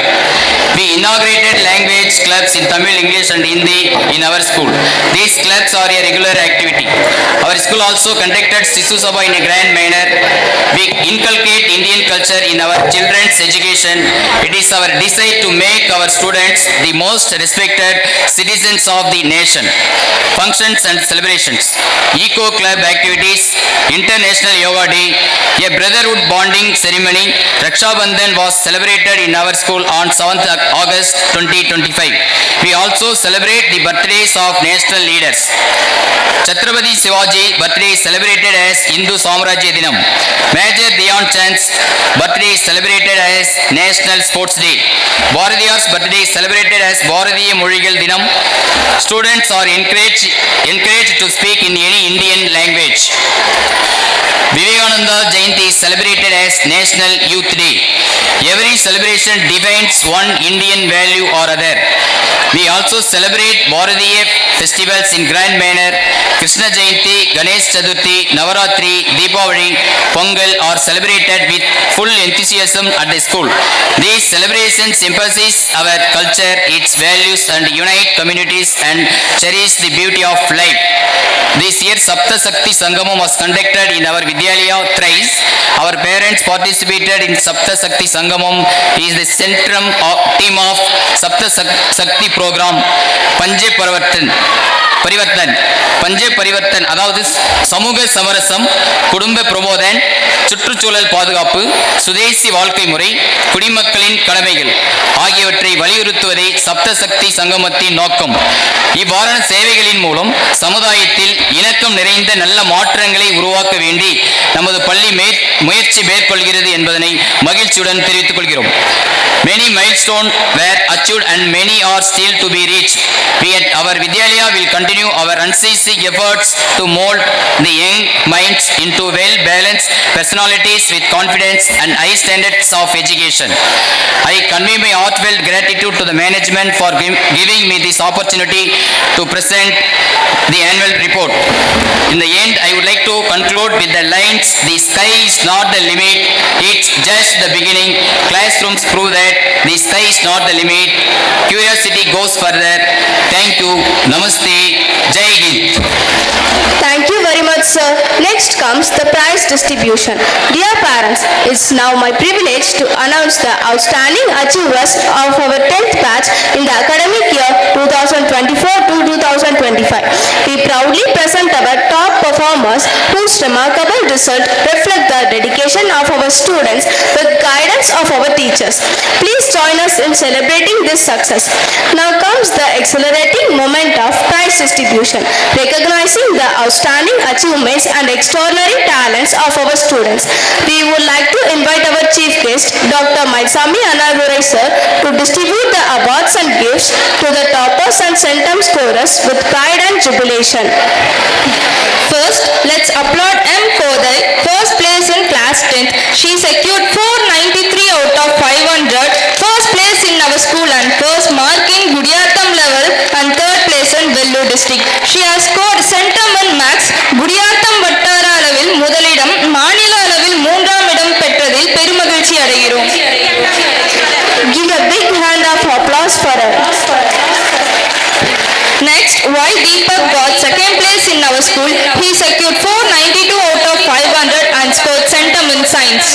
[SPEAKER 10] We inaugurated language clubs in Tamil, English and Hindi in our school. These clubs are a regular activity. Our school also conducted Sisu Sabha in a grand manner. We inculcate Indian culture in our children's education. It is our desire to make our students the most respected citizens of the nation. Functions and celebrations, Eco Club activities, International Yoga Day, a brotherhood bonding ceremony. Raksha Bandhan was celebrated in our school on 7th August 2025. We also celebrate the birthdays of national leaders. Chhatrapati Shivaji birthday is celebrated as Hindu Samrajya Dinam. Major Dhyan Chand's birthday is celebrated as National Sports Day. Bharatiyar's birthday is celebrated as Bharatiya Mozhigal Dinam. Students are encouraged to speak in any Indian language. Vivekananda Jayanti is celebrated as National Youth Day. Every celebration defines one Indian value or other. We also celebrate Bharatiya festivals in grand manner. Krishna Jayanti, Ganesh Chaturthi, Navaratri, Deepavali, Pongal are celebrated with full enthusiasm at the school. These celebrations emphasize our culture, its values and unite communities and cherish the beauty of life. This year Sapta Sakti Sangamam was conducted in our Vidyalaya thrice. Our parents participated in Sapta Sakti Sangamam. He is the centrum team of Sapta Sakti program. Panje Parivartan அதாவது சமூக சமரசம், குடும்ப பிரபோதன், சுற்றுச்சூழல் பாதுகாப்பு, சுதேசி வாழ்க்கை முறை, குடிமக்களின் கடமைகள் ஆகியவற்றை வலியுறுத்துவதே சப்த சக்தி சங்கமத்தின் நோக்கம். இவ்வாறான சேவைகளின் மூலம் சமுதாயத்தில் இணக்கம் நிறைந்த நல்ல மாற்றங்களை உருவாக்க வேண்டி நமது பள்ளி முயற்சி மேற்கொள்கிறது என்பதனை மகிழ்ச்சியுடன் தெரிவித்துக் கொள்கிறோம். Many milestones were achieved and many are still to be reached. We at our Vidyalaya will continue our unceasing efforts to mold the young minds into well-balanced personalities with confidence and high standards of education. I convey my heartfelt gratitude to the management for giving me this opportunity to present the annual report. In the end, I would like to conclude with the lines, the sky is not the limit, it's just the beginning. Classrooms prove that the sky is not the limit. Curiosity goes further. Thank you. Namaste. Jai Hind.
[SPEAKER 5] Thank you very much, sir. Next comes the prize distribution. Dear parents, it's now my privilege to announce the outstanding achievers of our 10th batch in the academic year 2024 to 2025. We proudly present our top performers whose remarkable result reflect the dedication of our students with guidance of our teachers. Please join us in celebrating this success. Now comes the accelerating moment of prize distribution, recognizing the outstanding achievements and extraordinary talents of our students. We would like to invite our chief guest, Dr. Maisami Anagurai sir, to distribute the awards and gifts to the toppers and centum scorers with pride and jubilation.
[SPEAKER 7] First, let's applaud M. Kodai, first place in class 10th. She secured 493 out of 500, first place in our school and first mark in Gudiyatham level and third place in Vellore district. She has scored centum in maths. Gudiyatham வட்டார அளவில் முதலிடம், மாநில அளவில் 3ஆம் இடம் பெற்றதில் பெருமகிழ்ச்சி அடைகிறோம்.
[SPEAKER 5] Give a big hand of applause for her.
[SPEAKER 7] Next, Y. Deepak got second place in our school. He secured 492 out of 500 and scored centum in science.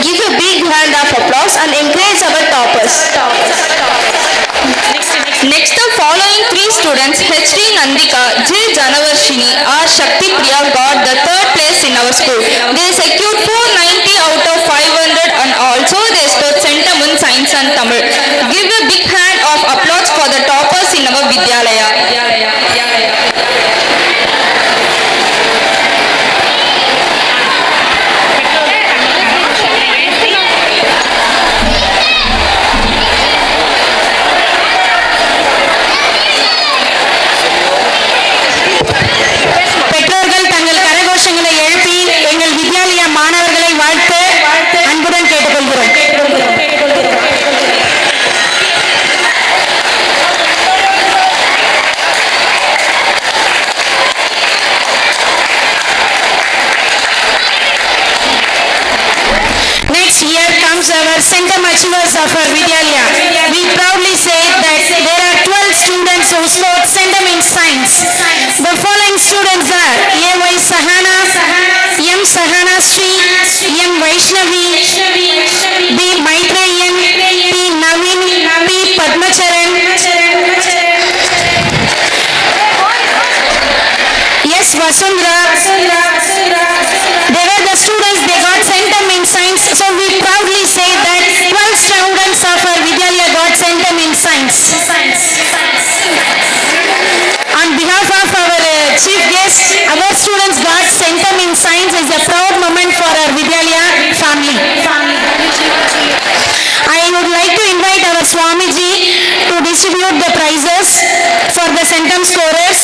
[SPEAKER 5] Give a big hand of applause and encourage our toppers.
[SPEAKER 7] Next, the following three students, H.D. Nandika, J. Janavarshini, R. Shakti Priya got the third place in our school. They secured 490 out of 500 and also they scored centum in science and Tamil. Give a big hand of applause for the toppers in our Vidyalaya.
[SPEAKER 9] பெற்றோர்கள் தங்கள் கரகோஷங்களை எழுப்பி எங்கள் வித்யாலயா மாணவர்களை வாழ்த்து அன்புடன் கேட்டுக்கொள்கிறோம். Centum Achievers of our Vidyalaya. We proudly say that there are 12 students who scored Centum in Science. The following students are A.Y. Sahana, M. Sahana Sri, M. Vaishnavi, B. Maitreyan, P. Navin, P. Padmacharan, S. Vasundhara. They were the students, they got Centum in Science. So we proudly say that 12 students of our Vidyalaya got Centum in Science. On behalf of our chief guest, our students got Centum in Science is a proud moment for our Vidyalaya family. I would like to invite our Swamiji to distribute the prizes for the Centum scorers.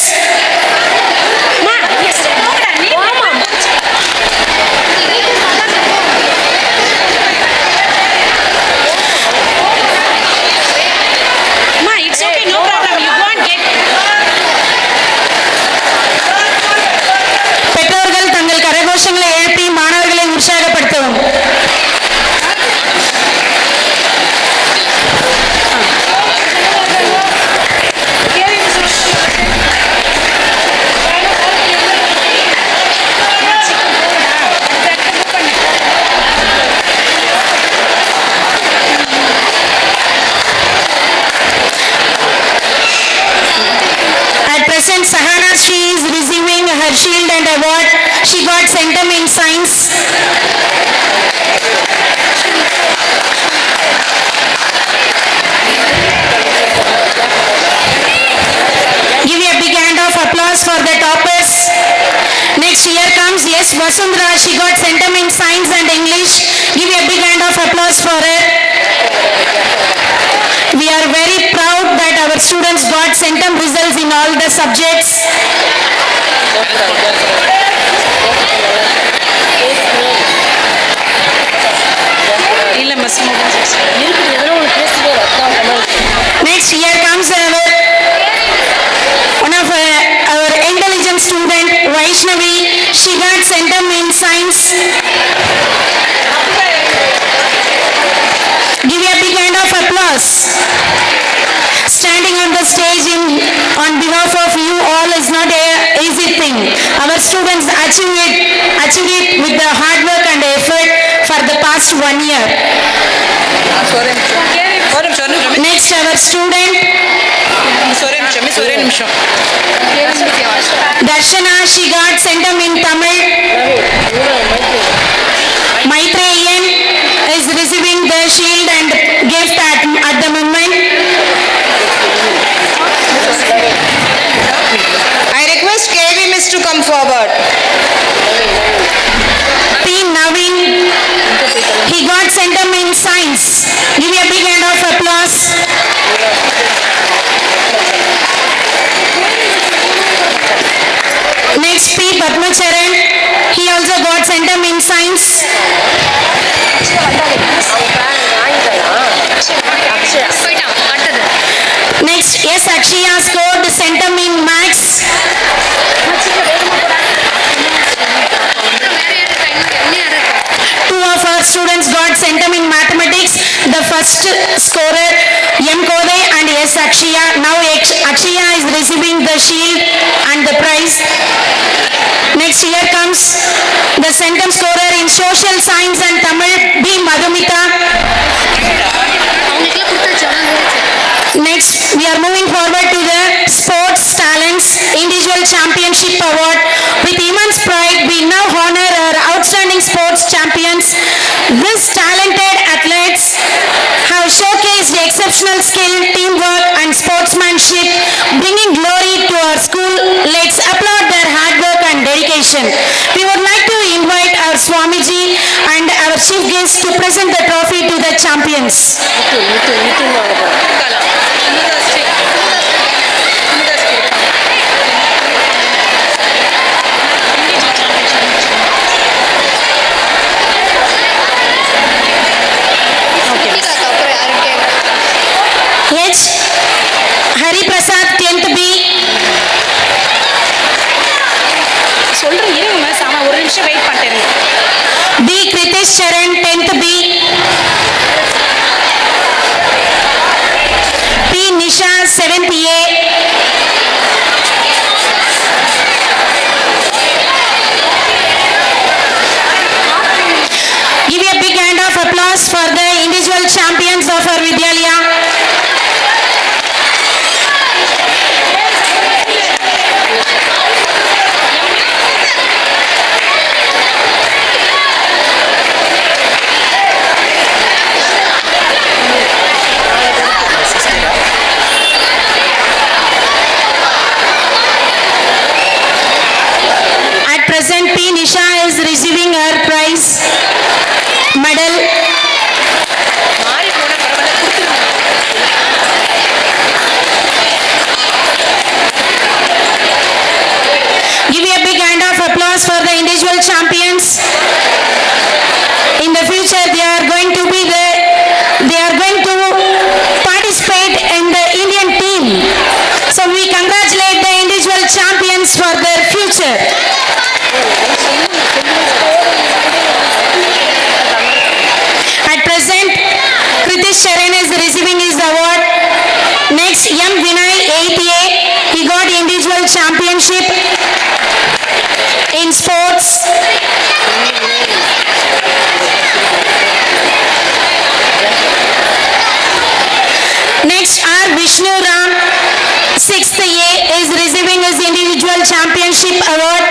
[SPEAKER 9] பெற்றோர்கள் தங்கள் கரகோஷங்களை எழுப்பி மாணவர்களை உற்சாகப்படுத்தவும். At present, Sahana Sri is receiving her shield and award. She got Centum in Science. Give a big hand of applause for the toppers. Next, here comes S. Vasundhara. She got Centum in Science and English. Give a big hand of applause for her. We are very proud that our students got Centum results in all the subjects. Next, here comes one of our intelligent student, Vaishnavi. She got Centum in Science. Give a big hand of applause. Standing on the stage on behalf of you all is not an easy thing. Our students achieved it with the hard work and effort for the past 1 year. Next, our student Darshana, she got Centum in Tamil. Maitreyan is receiving the shield and gift at the moment.
[SPEAKER 7] I request KV Miss to come forward.
[SPEAKER 9] P. Navin, he got Centum in Science. Give a big hand of applause. Next, P. Padmacharan, he also got Centum in Science. Next, S. Akshaya scored Centum in Maths. Two of our students got Centum in Mathematics. The first scorer, M. Kode and S. Akshaya. Now Akshaya is receiving the shield and the prize. Next, here comes the Centum scorer in Social Science and Tamil, B. Madhumita. Next, we are moving forward to the Sports Talents Individual Championship Award. With immense pride, we now honor our outstanding sports champions. These talented athletes have showcased exceptional skill, teamwork and sportsmanship, bringing glory to our school. Let's applaud their hard work and dedication. We would like to invite our Swamiji and our chief guest to present the trophy to the champions. H. Hari Prasad, 10th B.
[SPEAKER 5] சொல்றேன் இருங்க சாமா ஒரு நிமிஷம் wait பண்ணிட்டேன்.
[SPEAKER 9] B. Kritesh Charan, 10th B. individual champions of our Vidyalaya. At present, P. Nisha is receiving her prize medal. Give a big hand of applause for the individual champions. In the future, they are going to participate in the Indian team. So we congratulate the individual champions for their future. At present, Kritish Sharan is receiving his award. Next, M. Vinay, 8th A. He got individual championship in sports. Next, R. Vishnu Ram, 6th A, is receiving his individual championship award.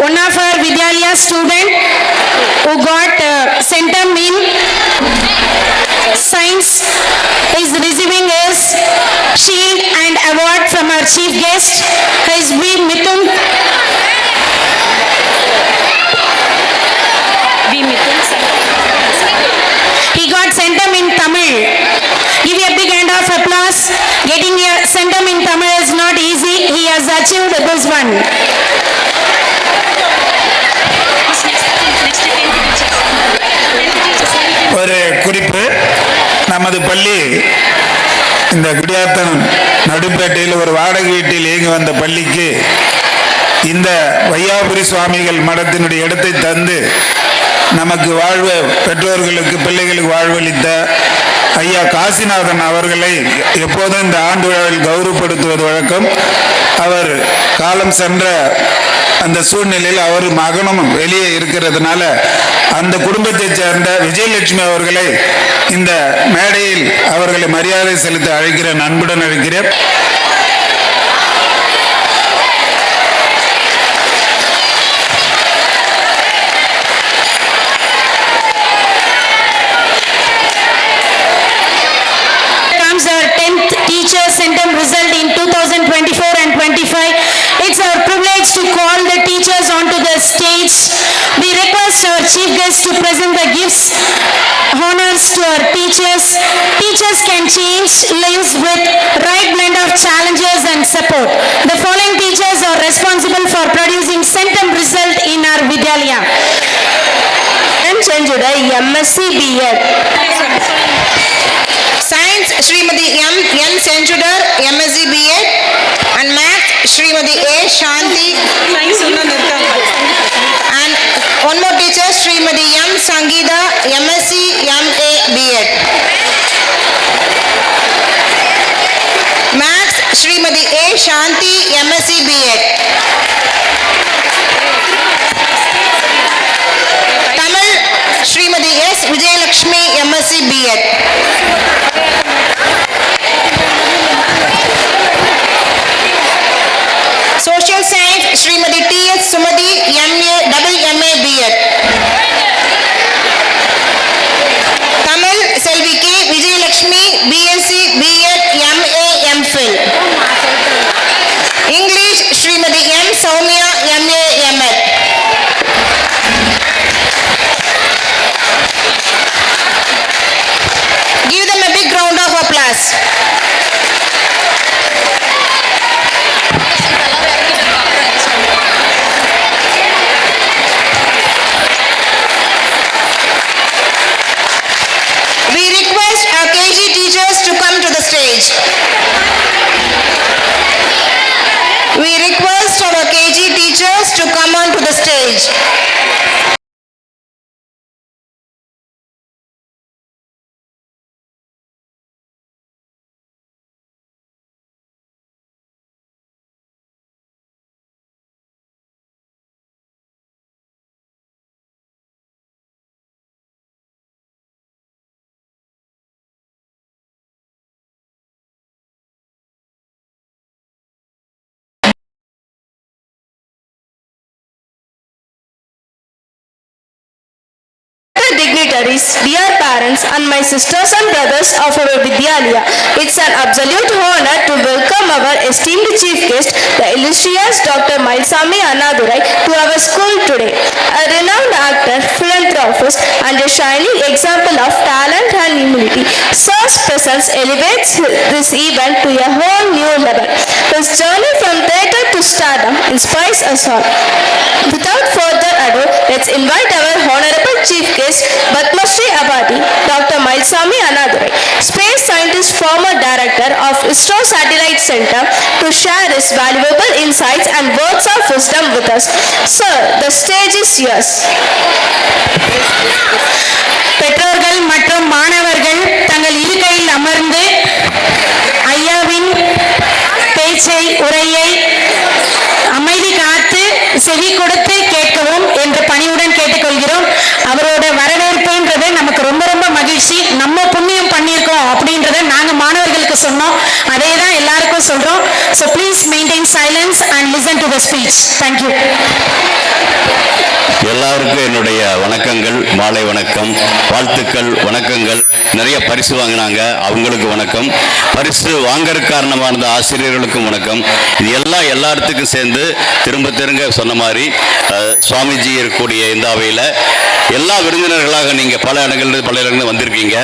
[SPEAKER 9] One of our Vidyalaya student who got centum in science is receiving his shield and award from our chief guest, his B. Mithun. He got centum in Tamil. Give a big hand of applause. Getting a centum in Tamil is not easy. He has achieved this one.
[SPEAKER 6] ஒரு குறிப்பு, நமது பள்ளி இந்த குடியாத்தம் நடுப்பேட்டையில் ஒரு வாடகை வீட்டில் இயங்கி வந்த பள்ளிக்கு இந்த வையாபுரி சுவாமிகள் மடத்தினுடைய இடத்தை தந்து நமக்கு வாழ்வு, பெற்றோர்களுக்கு பிள்ளைகளுக்கு வாழ்வளித்த ஐயா காசிநாதன் அவர்களை எப்போதும் இந்த ஆண்டு விழாவில் கௌரவப்படுத்துவது வழக்கம். அவர் காலம் சென்ற அந்த சூழ்நிலையில் அவர் மகனும் வெளியே இருக்கிறதுனால அந்த குடும்பத்தைச் சேர்ந்த விஜயலட்சுமி அவர்களை இந்த மேடையில் அவர்களை மரியாதை செலுத்த அழைக்கிறேன், அன்புடன் அழைக்கிறேன்.
[SPEAKER 9] Comes our 10th teacher centum result in 2024 and 25. It's our privilege to call the teachers onto the stage. We request our chief guest to present the gifts, honors to our teachers. Teachers can change lives with right blend of challenges and support. The following teachers are responsible for producing centum result in our Vidyalaya. M. Chanjuda, MSc B.Ed.
[SPEAKER 11] Science, Srimati M. N. Senjudar, MSc B.Ed. And Maths, Srimati A. Shanti. And one more teacher, Srimati M. Sangeeta, MSc MA B.Ed. Maths, Srimati A. Shanti, MSc B.Ed. Tamil, Srimati S. Vijayalakshmi, MSc B.Ed. Social Science, Srimati T.S. Sumati, MA B.Ed. Tamil, Selvi K. Vijayalakshmi, BSc B.Ed. MA MPhil. English, Srimati M. Soumya, MA M.Ed. Give them a big round of applause. We request our KG teachers to come to the stage. We request our KG teachers to come on to the stage.
[SPEAKER 5] dignitaries, dear parents, and my sisters and brothers of our Vidyalaya, it's an absolute honor to welcome our esteemed chief guest, the illustrious Dr. Mailsami Annadurai, to our school today. A renowned actor, philanthropist, and a shining example of talent and humility, Sir's presence elevates this event to a whole new level. His journey from theatre to stardom inspires us all. Without further ado, let's invite our Honorable Chief Guest, Padma Shri Awardee, Dr. Mailsami Annadurai, Space Scientist, former Director of ISRO Satellite Center, to share his valuable insights and words of wisdom with us. Sir, the stage is yours.
[SPEAKER 9] பெற்றோர்கள் மற்றும் மாணவர்கள் தங்கள் இருக்கையில் அமர்ந்து ஐயாவின் பேச்சை உரையை அமைதி காத்து செவி கொடுத்து கேட்கவும் என்று பணிவுடன் கேட்டுக்கொள்கிறோம். அவரோட வரவேற்புன்றது நமக்கு ரொம்ப ரொம்ப மகிழ்ச்சி. நம்ம புண்ணியம் பண்ணியிருக்கோம் அப்படின்றத நாங்கள் மாணவர்களுக்கு சொன்னோம், அதே தான் எல்லாருக்கும் சொல்றோம். So please maintain silence and listen to the speech. Thank you.
[SPEAKER 3] எல்லாருக்கும் என்னுடைய வணக்கங்கள், மாலை வணக்கம், வாழ்த்துக்கள், வணக்கங்கள். நிறைய பரிசு வாங்கினாங்க, அவங்களுக்கு வணக்கம். பரிசு வாங்கறதுக்கு காரணமாக இருந்த ஆசிரியர்களுக்கும் வணக்கம். இது எல்லாம் எல்லாத்துக்கும் சேர்ந்து திரும்ப சொன்ன மாதிரி சுவாமிஜி இருக்கக்கூடிய இந்த அவையில் எல்லா விருந்தினர்களாக நீங்கள் பல இடங்கள்ல வந்திருக்கீங்க.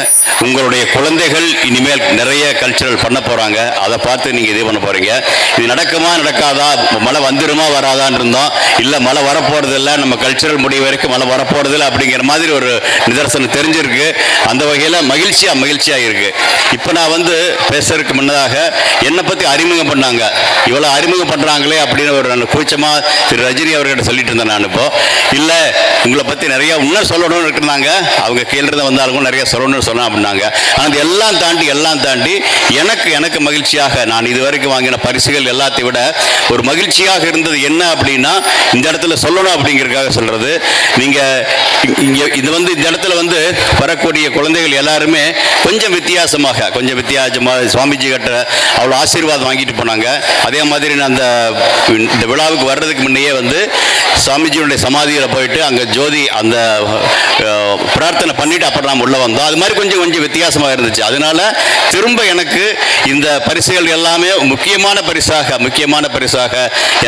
[SPEAKER 3] உங்களுடைய குழந்தைகள் இனிமேல் நிறைய கல்ச்சரல் பண்ண போகிறாங்க. அதை பார்த்து நீங்கள் இதே பண்ண போகிறீங்க. இது நடக்குமா நடக்காதா, மழை வந்துருமா வராதான்னு இருந்தோம். இல்லை மழை வரப்போகிறதில்ல, நம்ம கல்ச்சரல் முடிவு வரைக்கும் மழை வரப்போகிறதில்ல அப்படிங்கிற மாதிரி ஒரு நிதர்சனம் தெரிஞ்சிருக்கு. அந்த வகையில் மகிழ்ச்சியாக இருக்குது. இப்போ நான் பேசுறதுக்கு முன்னதாக என்னை பற்றி அறிமுகம் பண்ணாங்க. இவ்வளோ அறிமுகம் பண்ணுறாங்களே அப்படின்னு ஒரு நான் கூச்சமாக திரு ரஜினி அவர்கிட்ட சொல்லிட்டு இருந்தேன். நான் இப்போ இல்லை உங்களை பற்றி நிறையா இன்னும் சொல்லணும்னு இருக்கிறாங்க. அவங்க கீழிருந்து வந்தாலும் நிறைய சொல்லணும்னு சொன்னேன் அப்படின்னாங்க. ஆனால் எல்லாம் தாண்டி எனக்கு மகிழ்ச்சியாக நான் இது வரைக்கும் வாங்கின பரிசுகள் எல்லாத்தையும் விட ஒரு மகிழ்ச்சியாக இருந்தது என்ன அப்படின்னா, இந்த இடத்துல சொல்லணும் அப்படிங்கிறதுக்காக சொல்றது. நீங்கள் இது இந்த இடத்துல வரக்கூடிய குழந்தைகள் எல்லாருமே கொஞ்சம் வித்தியாசமாக சுவாமிஜி கிட்ட அவ்வளோ ஆசீர்வாதம் வாங்கிட்டு போனாங்க. அதே மாதிரி நான் இந்த விழாவுக்கு வர்றதுக்கு முன்னையே சுவாமிஜியுடைய சமாதியில் போயிட்டு அங்கே ஜோதி அந்த பிரார்த்தனை பண்ணிட்டு அப்புறம் நாம் உள்ள வந்தோம். அது மாதிரி கொஞ்சம் வித்தியாசமாக இருந்துச்சு. அதனால திரும்ப எனக்கு இந்த பரிசுகள் எல்லாமே முக்கியமான பரிசாக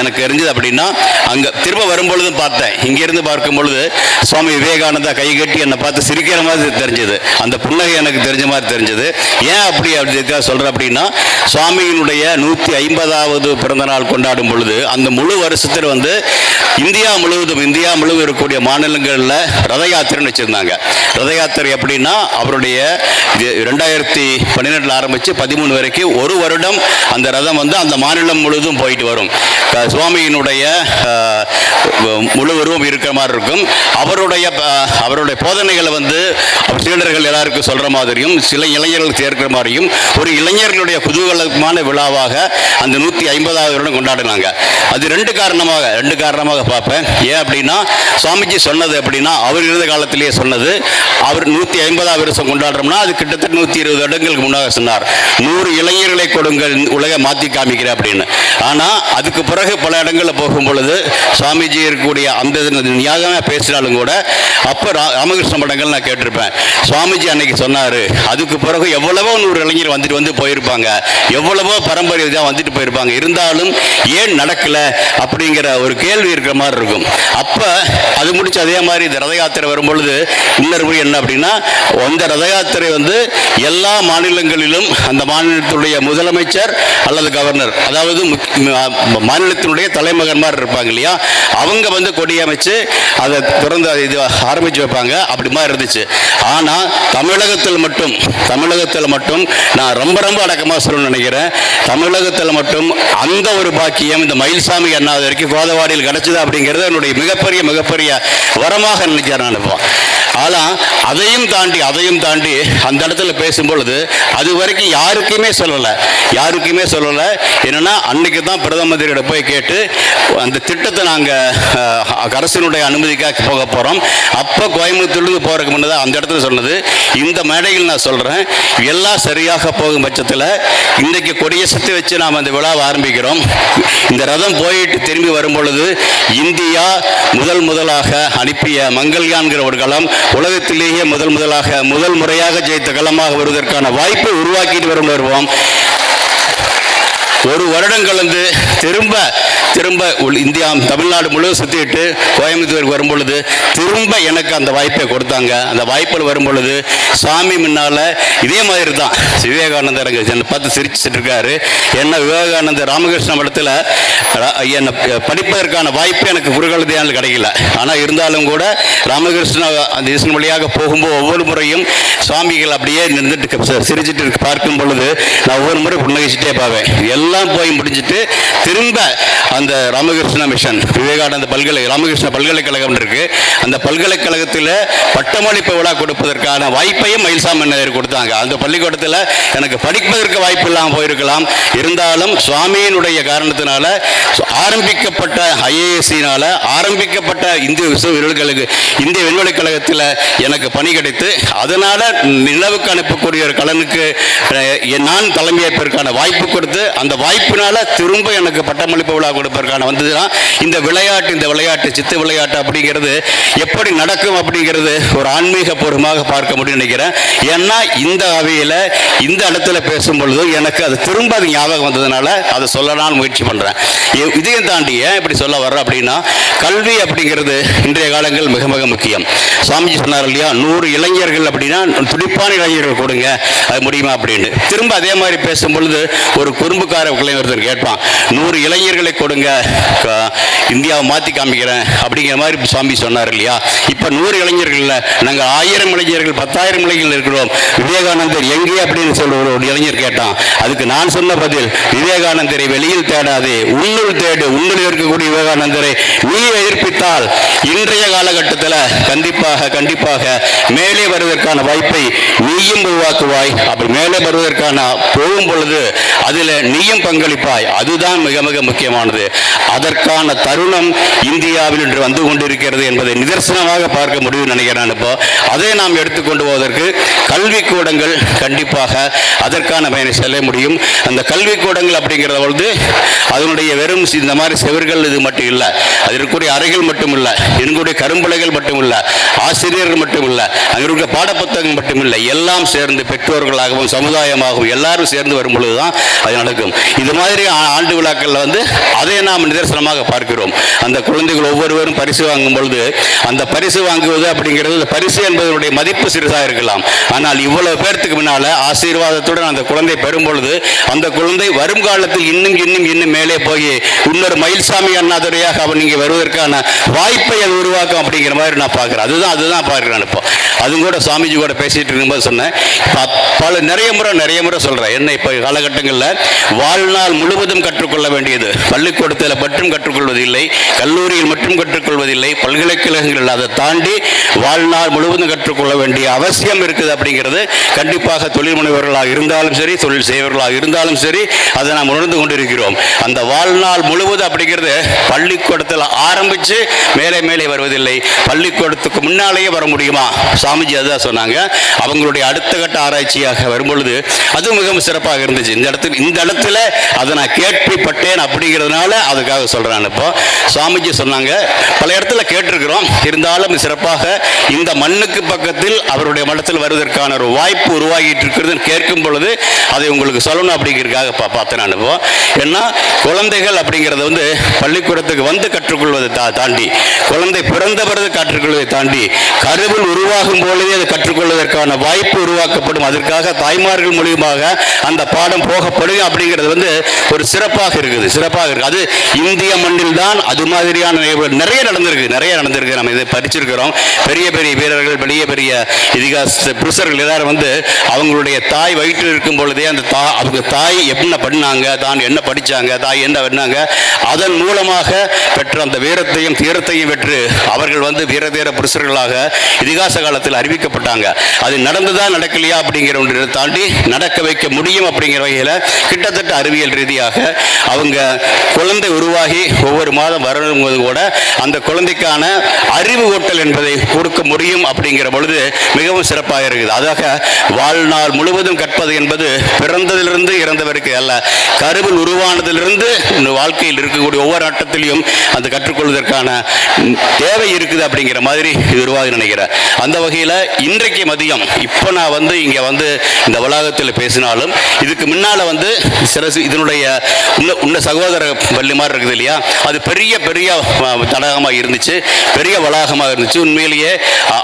[SPEAKER 3] எனக்கு இருந்தது. அப்படின்னா அங்கே திரும்ப வரும்பொழுதும் பார்த்தேன், இங்கிருந்து பார்க்கும் பொழுது சுவாமி விவேகானந்தா கை கட்டி என்னை பார்த்து சிரிக்கிற மாதிரி தெரிஞ்சது. அந்த புன்னகை எனக்கு தெரிஞ்ச மாதிரி தெரிஞ்சது. ஏன் அப்படி சொல்கிறேன் அப்படின்னா, சுவாமியினுடைய 150வது பிறந்த நாள் கொண்டாடும் பொழுது அந்த முழு வருஷத்தில் இந்தியா முழுவதும் இருக்கக்கூடிய மாநிலங்களில் ரத யாத்திரைன்னு வச்சுருந்தாங்க. ரத யாத்திரை அப்படின்னா அவருடைய 2012 ஆரம்பித்து 13 வரைக்கும் ஒரு வருடம் அந்த ரதம் அந்த மாநிலம் முழுவதும் போயிட்டு வரும். சுவாமியினுடைய முழு உருவம் இருக்கிற மாதிரி இருக்கும். அவருடைய போதனைகளை அவர் சீடர்கள் எல்லாருக்கும் சொல்கிற மாதிரியும் சில இளைஞர்கள் சேர்க்கிற மாதிரியும் ஒரு இளைஞர்களுடைய குதூகலமான விழாவாக அந்த 150வது வருடம் கொண்டாடினாங்க. அது ரெண்டு காரணமாக பார்ப்பேன். ஏன் அப்படின்னா, சுவாமிஜி சொன்னது அப்படின்னா அவர் இருந்த காலத்திலேயே சொன்னது. அவர் 150வது வருஷம் கொண்டாடுறோம்னா அது கிட்டத்தட்ட 120 வருடங்களுக்கு முன்னாக சொன்னார். 100 இளைஞர்களை கொடுங்கள், உலக மாற்றி காமிக்கிறேன் அப்படின்னு. ஆனால் அதுக்கு பிறகு பல இடங்களில் போகும் பொழுது சுவாமிஜி இருக்கக்கூடிய அந்த நியாயமாக பேசினாலும் கூட அப்போ ராமகிருஷ்ண மடங்கள் நான் கேட்டிருப்பேன். சுவாமிஜி அன்னைக்கு சொன்னார், அதுக்கு பிறகு எவ்வளவோ 100 இளைஞர் வந்துட்டு போயிருப்பாங்க, எவ்வளவோ பரம்பரை தான் வந்துட்டு போயிருப்பாங்க, இருந்தாலும் ஏன் நடக்கலை அப்படிங்கிற ஒரு கேள்வி இருக்கிற மாதிரி இருக்கும். அப்போ அது முடிச்சு அதே மாதிரி இந்த ரத யாத்திரை வரும்பொழுது இன்னொரு என்ன அப்படின்னா, அந்த ரத யாத்திரை எல்லா மாநிலங்களிலும் அந்த மாநிலத்துடைய முதலமைச்சர் அல்லது கவர்னர், அதாவது மாநிலத்தினுடைய தலைமகன்மார் இருப்பாங்க இல்லையா, அவங்க கொடியமைச்சு அதை தொடர்ந்து இது ஆரம்பிச்சு வைப்பாங்க. அப்படி மாதிரி இருந்துச்சு. ஆனால் தமிழகத்தில் மட்டும் நான் ரொம்ப அடக்கமாக சொல்லணும்னு நினைக்கிறேன். தமிழகத்தில் மட்டும் அந்த ஒரு பாக்கியம் இந்த மயில்சாமி அண்ணாவது வரைக்கும் கோதவாடியில் கிடைச்சது அப்படிங்கிறது என்னுடைய மிகப்பெரிய வரமாக நினைக்கிறேன் நான் இப்போ. ஆனால் அதையும் தாண்டி அந்த இடத்துல பேசும்பொழுது அது வரைக்கும் யாருக்குமே சொல்லலை. என்னன்னா அன்னைக்கு தான் பிரதம மந்திரியோட போய் வாய்ப்பை கேட்டு அந்த திட்டத்தை நாங்கள் அரசினுடைய அனுமதிக்காக போக போகிறோம். அப்போ கோயம்புத்தூர்லேருந்து போகிறதுக்கு முன்னதாக அந்த இடத்துல சொன்னது, இந்த மேடையில் நான் சொல்கிறேன், எல்லாம் சரியாக போகும் பட்சத்தில் இன்றைக்கு கொடியேற்றத்தை வச்சு நாம் அந்த விழாவை ஆரம்பிக்கிறோம். இந்த ரதம் போயிட்டு திரும்பி வரும் பொழுது இந்தியா முதலாக அனுப்பிய மங்கள்யான்கிற ஒரு களம் உலகத்திலேயே முதல் முறையாக ஜெயித்த களமாக வருவதற்கான வாய்ப்பை உருவாக்கிட்டு வருவோம். ஒரு வருடம் கலந்து திரும்ப இந்தியா தமிழ்நாடு முழுவதும் சுற்றிட்டு கோயம்புத்தூருக்கு வரும் பொழுது திரும்ப எனக்கு அந்த வாய்ப்பை கொடுத்தாங்க. அந்த வாய்ப்பில் வரும் பொழுது சாமி முன்னால் இதே மாதிரி தான் விவேகானந்தர் என்னை பார்த்து சிரிச்சுட்டு இருக்காரு. என்ன விவேகானந்தர் ராமகிருஷ்ண மடத்தில் என்னை படிப்பதற்கான வாய்ப்பு எனக்கு குருகாலத்தியால் கிடைக்கல. ஆனால் இருந்தாலும் கூட ராமகிருஷ்ண தேசன் வழியாக போகும்போது ஒவ்வொரு முறையும் சுவாமிகள் அப்படியே நின்றுட்டு சிரிச்சுட்டு பார்க்கும் பொழுது நான் ஒவ்வொரு முறை புன்னகிச்சுட்டே பார்ப்பேன். எல்லாம் போய் முடிஞ்சிட்டு திரும்ப அந்த ராமகிருஷ்ண மிஷன் விவேகானந்த ராமகிருஷ்ண பல்கலைக்கழகம் இருக்கு. அந்த பல்கலைக்கழகத்தில் பட்டமளிப்பு விழா கொடுப்பதற்கான வாய்ப்பையும் மயில்சாமி அண்ணாதிரி கொடுத்தாங்க. அந்த பள்ளிக்கூடத்தில் எனக்கு படிப்பதற்கு வாய்ப்பு இல்லாமல் போயிருக்கலாம். இருந்தாலும் சுவாமியினுடைய காரணத்தினால ஆரம்பிக்கப்பட்ட ஐஏஎஸ்சினால ஆரம்பிக்கப்பட்ட இந்திய விண்வெளி கழகத்தில் எனக்கு பணி கிடைத்து அதனால நிலவுக்கு அனுப்பக்கூடிய ஒரு கலனுக்கு நான் தலைமையேற்பதற்கான வாய்ப்பு கொடுத்து அந்த வாய்ப்பினால திரும்ப எனக்கு பட்டமளிப்பு விழா கொடுப்பதற்கான வந்ததுன்னா இந்த விளையாட்டு சித்து விளையாட்டு அப்படிங்கிறது எப்படி நடக்கும் அப்படிங்கிறது ஒரு ஆன்மீக பூர்வமாக பார்க்க முடியும் நினைக்கிறேன். ஏன்னா இந்த அவையில் இந்த இடத்துல பேசும்பொழுது எனக்கு அது திரும்ப அது ஞாபகம் வந்ததுனால அதை சொல்லலாம்னு முயற்சி பண்ணுறேன். இதையும் தாண்டி ஏன் இப்படி சொல்ல வர்றேன் அப்படின்னா, கல்வி அப்படிங்கிறது இன்றைய காலங்கள் மிக மிக முக்கியம். சுவாமிஜி சொன்னார் இல்லையா, 100 இளைஞர்கள் அப்படின்னா துடிப்பான இளைஞர்கள் கொடுங்க, அது முடியுமா அப்படின்னு. திரும்ப அதே மாதிரி பேசும்பொழுது ஒரு குறும்புக்கார ஒருத்தர் கேட்பான், 100 இளைஞர்களை கொடுங்க, இந்தியாவை மாற்றி காமிக்கிறேன் அப்படிங்கிற மாதிரி சுவாமி சொன்னார் இல்லையா. இப்போ 100 இளைஞர்கள் இல்லை, நாங்கள் 1000 இளைஞர்கள் 10,000 இளைஞர்கள் இருக்கிறோம். விவேகானந்தர் எங்கே அப்படின்னு சொல்ல ஒரு இளைஞர் கேட்டான். அதுக்கு நான் சொன்ன பதில், விவேகானந்தரை வெளியில் தேடாதே, உன்னுள் தேடு. உன்னுள் இருக்கக்கூடிய விவேகானந்தரை நீ எதிர்ப்பித்தால் இன்றைய காலகட்டத்தில் கண்டிப்பாக மேலே வருவதற்கான வாய்ப்பை நீயும் உருவாக்குவாய். அப்படி மேலே வருவதற்கான போகும் பொழுது அதில் நீயும் பங்களிப்பாய். அதுதான் மிக மிக முக்கியமானது. அதற்கான தருணம் இந்தியாவில் இன்று வந்து கொண்டிருக்கிறது என்பதை நிதர்சனமாக பார்க்க முடியும் நினைக்கிறேன். இப்போ அதை நாம் எடுத்துக்கொண்டு போவதற்கு கல்விக்கூடங்கள் கண்டிப்பாக அதற்கான பயனை செல்ல முடியும். அந்த கல்விக்கூடங்கள் அப்படிங்கிறத பொழுது அதனுடைய வெறும் இந்த மாதிரி செவர்கள் இது மட்டும் இல்லை, அது இருக்கக்கூடிய அறைகள் மட்டும் இல்லை, எங்களுடைய கரும்பலைகள் மட்டும் இல்லை, ஆசிரியர்கள் மட்டும் இல்லை, அங்கே இருக்க பாடப்புத்தகங்கள் மட்டும் இல்லை, எல்லாம் சேர்ந்து பெற்றோர்களாகவும் சமுதாயமாகவும் எல்லாரும் சேர்ந்து வரும் பொழுதுதான் அது நடக்கும். இது மாதிரி ஆண்டு விழாக்களில் வந்து அதை நாம் நிதர்சனமாக பார்க்கிறோம். அந்த குழந்தைகள் ஒவ்வொருவரும் பரிசு வாங்கும் பொழுது அந்த பரிசு வாங்குவது அப்படிங்கிறது, பரிசு என்பதனுடைய மதிப்பு சிறிதாக இருக்கலாம். ஆனால் இவ்வளவு பேர்த்துக்கு முன்னால ஆசீர்வாதத்துடன் அந்த குழந்தை பெறும் பொழுது அந்த குழந்தை வருங்காலத்தில் இன்னும் மேலே போய் இன்னொரு மயில்சாமி அண்ணாதுரையாக அவன் இங்கே வருவதற்கான வாய்ப்பை அது உருவாக்கும் அப்படிங்கிற மாதிரி நான் பார்க்குறேன். அதுதான் பார்க்குறேன். இப்போ அதுவும் கூட சுவாமிஜி கூட பேசிட்டு இருக்கும்போது சொன்னேன், நிறைய முறை சொல்கிறேன். என்ன இப்போ காலகட்டங்களில் வாழ்நாள் முழுவதும் கற்றுக்கொள்ள வேண்டியது, பள்ளிக்கூடத்தில் மட்டும் கற்றுக்கொள்வதில்லை, கல்லூரியில் மட்டும் கற்றுக்கொள்வதில்லை, பல்கலைக்கழகங்கள் அதை தாண்டி வாழ்நாள் முழுவதும் கற்றுக்கொள்ள வேண்டிய அவசியம் இருக்குது. அப்படிங்கிறது கண்டிப்பாக தொழில் முனைவர்களாக இருந்தாலும் சரி, தொழில் செய்வர்களாக இருந்தாலும் சரி, அதை நாம் உணர்ந்து கொண்டிருக்கிறோம். அந்த வாழ்நாள் முழுவதும் அப்படிங்கிறது பள்ளிக்கூடத்தில் ஆரம்பித்து மேலே வருவதில்லை, பள்ளிக்கூடத்துக்கு முன்னாலேயே வர முடியுமா? சாமிஜி அதுதான் சொன்னாங்க. அவங்களுடைய அடுத்த கட்ட ஆராய்ச்சியாக வரும்பொழுது அது மிகவும் சிறப்பாக இருந்துச்சு. இந்த இடத்துல அதை நான் கேள்விப்பட்டேன் அப்படிங்கிறதுனால அதுக்காக சொல்கிறேன். இப்போ சுவாமிஜி சொன்னாங்க, பல இடத்துல கேட்டிருக்கிறோம், இருந்தாலும் சிறப்பாக இந்த மண்ணுக்கு பக்கத்தில் அவருடைய மடத்தில் வருவதற்கான ஒரு வாய்ப்பு உருவாகிட்டு இருக்கிறதுன்னு கேட்கும் பொழுது அதை உங்களுக்கு சொல்லணும் அப்படிங்கிறதுக்காக பார்த்தேன். நான் இப்போ ஏன்னா குழந்தைகள் அப்படிங்கிறத வந்து பள்ளிக்கூடத்துக்கு வந்து கற்றுக்கொள்வதை தாண்டி, குழந்தை பிறந்த பிறகு கற்றுக்கொள்வதை தாண்டி, கருவில் உருவாகும் பொழுதே அதை கற்றுக்கொள்வதற்கான வாய்ப்பு உருவாக்கப்படும். அதற்காக தாய்மார்கள் மூலியமாக அந்த பாடம் போகப்படும் அப்படிங்கிறது வந்து ஒரு சிறப்பாக இருக்குது. அது இந்திய மண்ணில் தான் அது மாதிரியான நிறைய நடந்திருக்கு. நம்ம இதை படிச்சிருக்கிறோம். பெரிய வீரர்கள், பெரிய இதிகாச புருஷர்கள் எல்லாரும் வந்து அவங்களுடைய தாய் வயிற்றில் இருக்கும் பொழுதே அவங்க தாய் என்ன பண்ணாங்க, தான் என்ன படித்தாங்க, தாய் என்ன பண்ணாங்க, அதன் மூலமாக பெற்ற அந்த வீரத்தையும் தீரத்தையும் பெற்று அவர்கள் வந்து வீரதீர புருஷர்களாக இதிகாச காலத்தில் மாநிலத்தில் அறிவிக்கப்பட்டாங்க. அது நடந்ததா நடக்கலையா அப்படிங்கிற ஒன்றை தாண்டி நடக்க வைக்க முடியும் அப்படிங்கிற வகையில் கிட்டத்தட்ட அறிவியல் ரீதியாக அவங்க குழந்தை உருவாகி ஒவ்வொரு மாதம் வரும்போது கூட அந்த குழந்தைக்கான அறிவு ஓட்டல் என்பதை கொடுக்க முடியும் அப்படிங்கிற பொழுது மிகவும் சிறப்பாக இருக்குது. அதாக வாழ்நாள் முழுவதும் கற்பது என்பது பிறந்ததிலிருந்து இறந்தவருக்கு அல்ல, கருவில் உருவானதிலிருந்து வாழ்க்கையில் இருக்கக்கூடிய ஒவ்வொரு ஆட்டத்திலையும் அந்த கற்றுக்கொள்வதற்கான தேவை இருக்குது அப்படிங்கிற மாதிரி இது உருவாக நினைக்கிறேன். அந்த வகையில் இன்றைக்கு மதியம் இப்போ நான் வந்து இங்கே வந்து இந்த வளாகத்தில் பேசினாலும் இதுக்கு முன்னால் வந்து இதனுடைய உன்ன சகோதர பள்ளி மாதிரி இருக்குது இல்லையா, அது பெரிய பெரிய தடாகமாக இருந்துச்சு, பெரிய வளாகமாக இருந்துச்சு. உண்மையிலேயே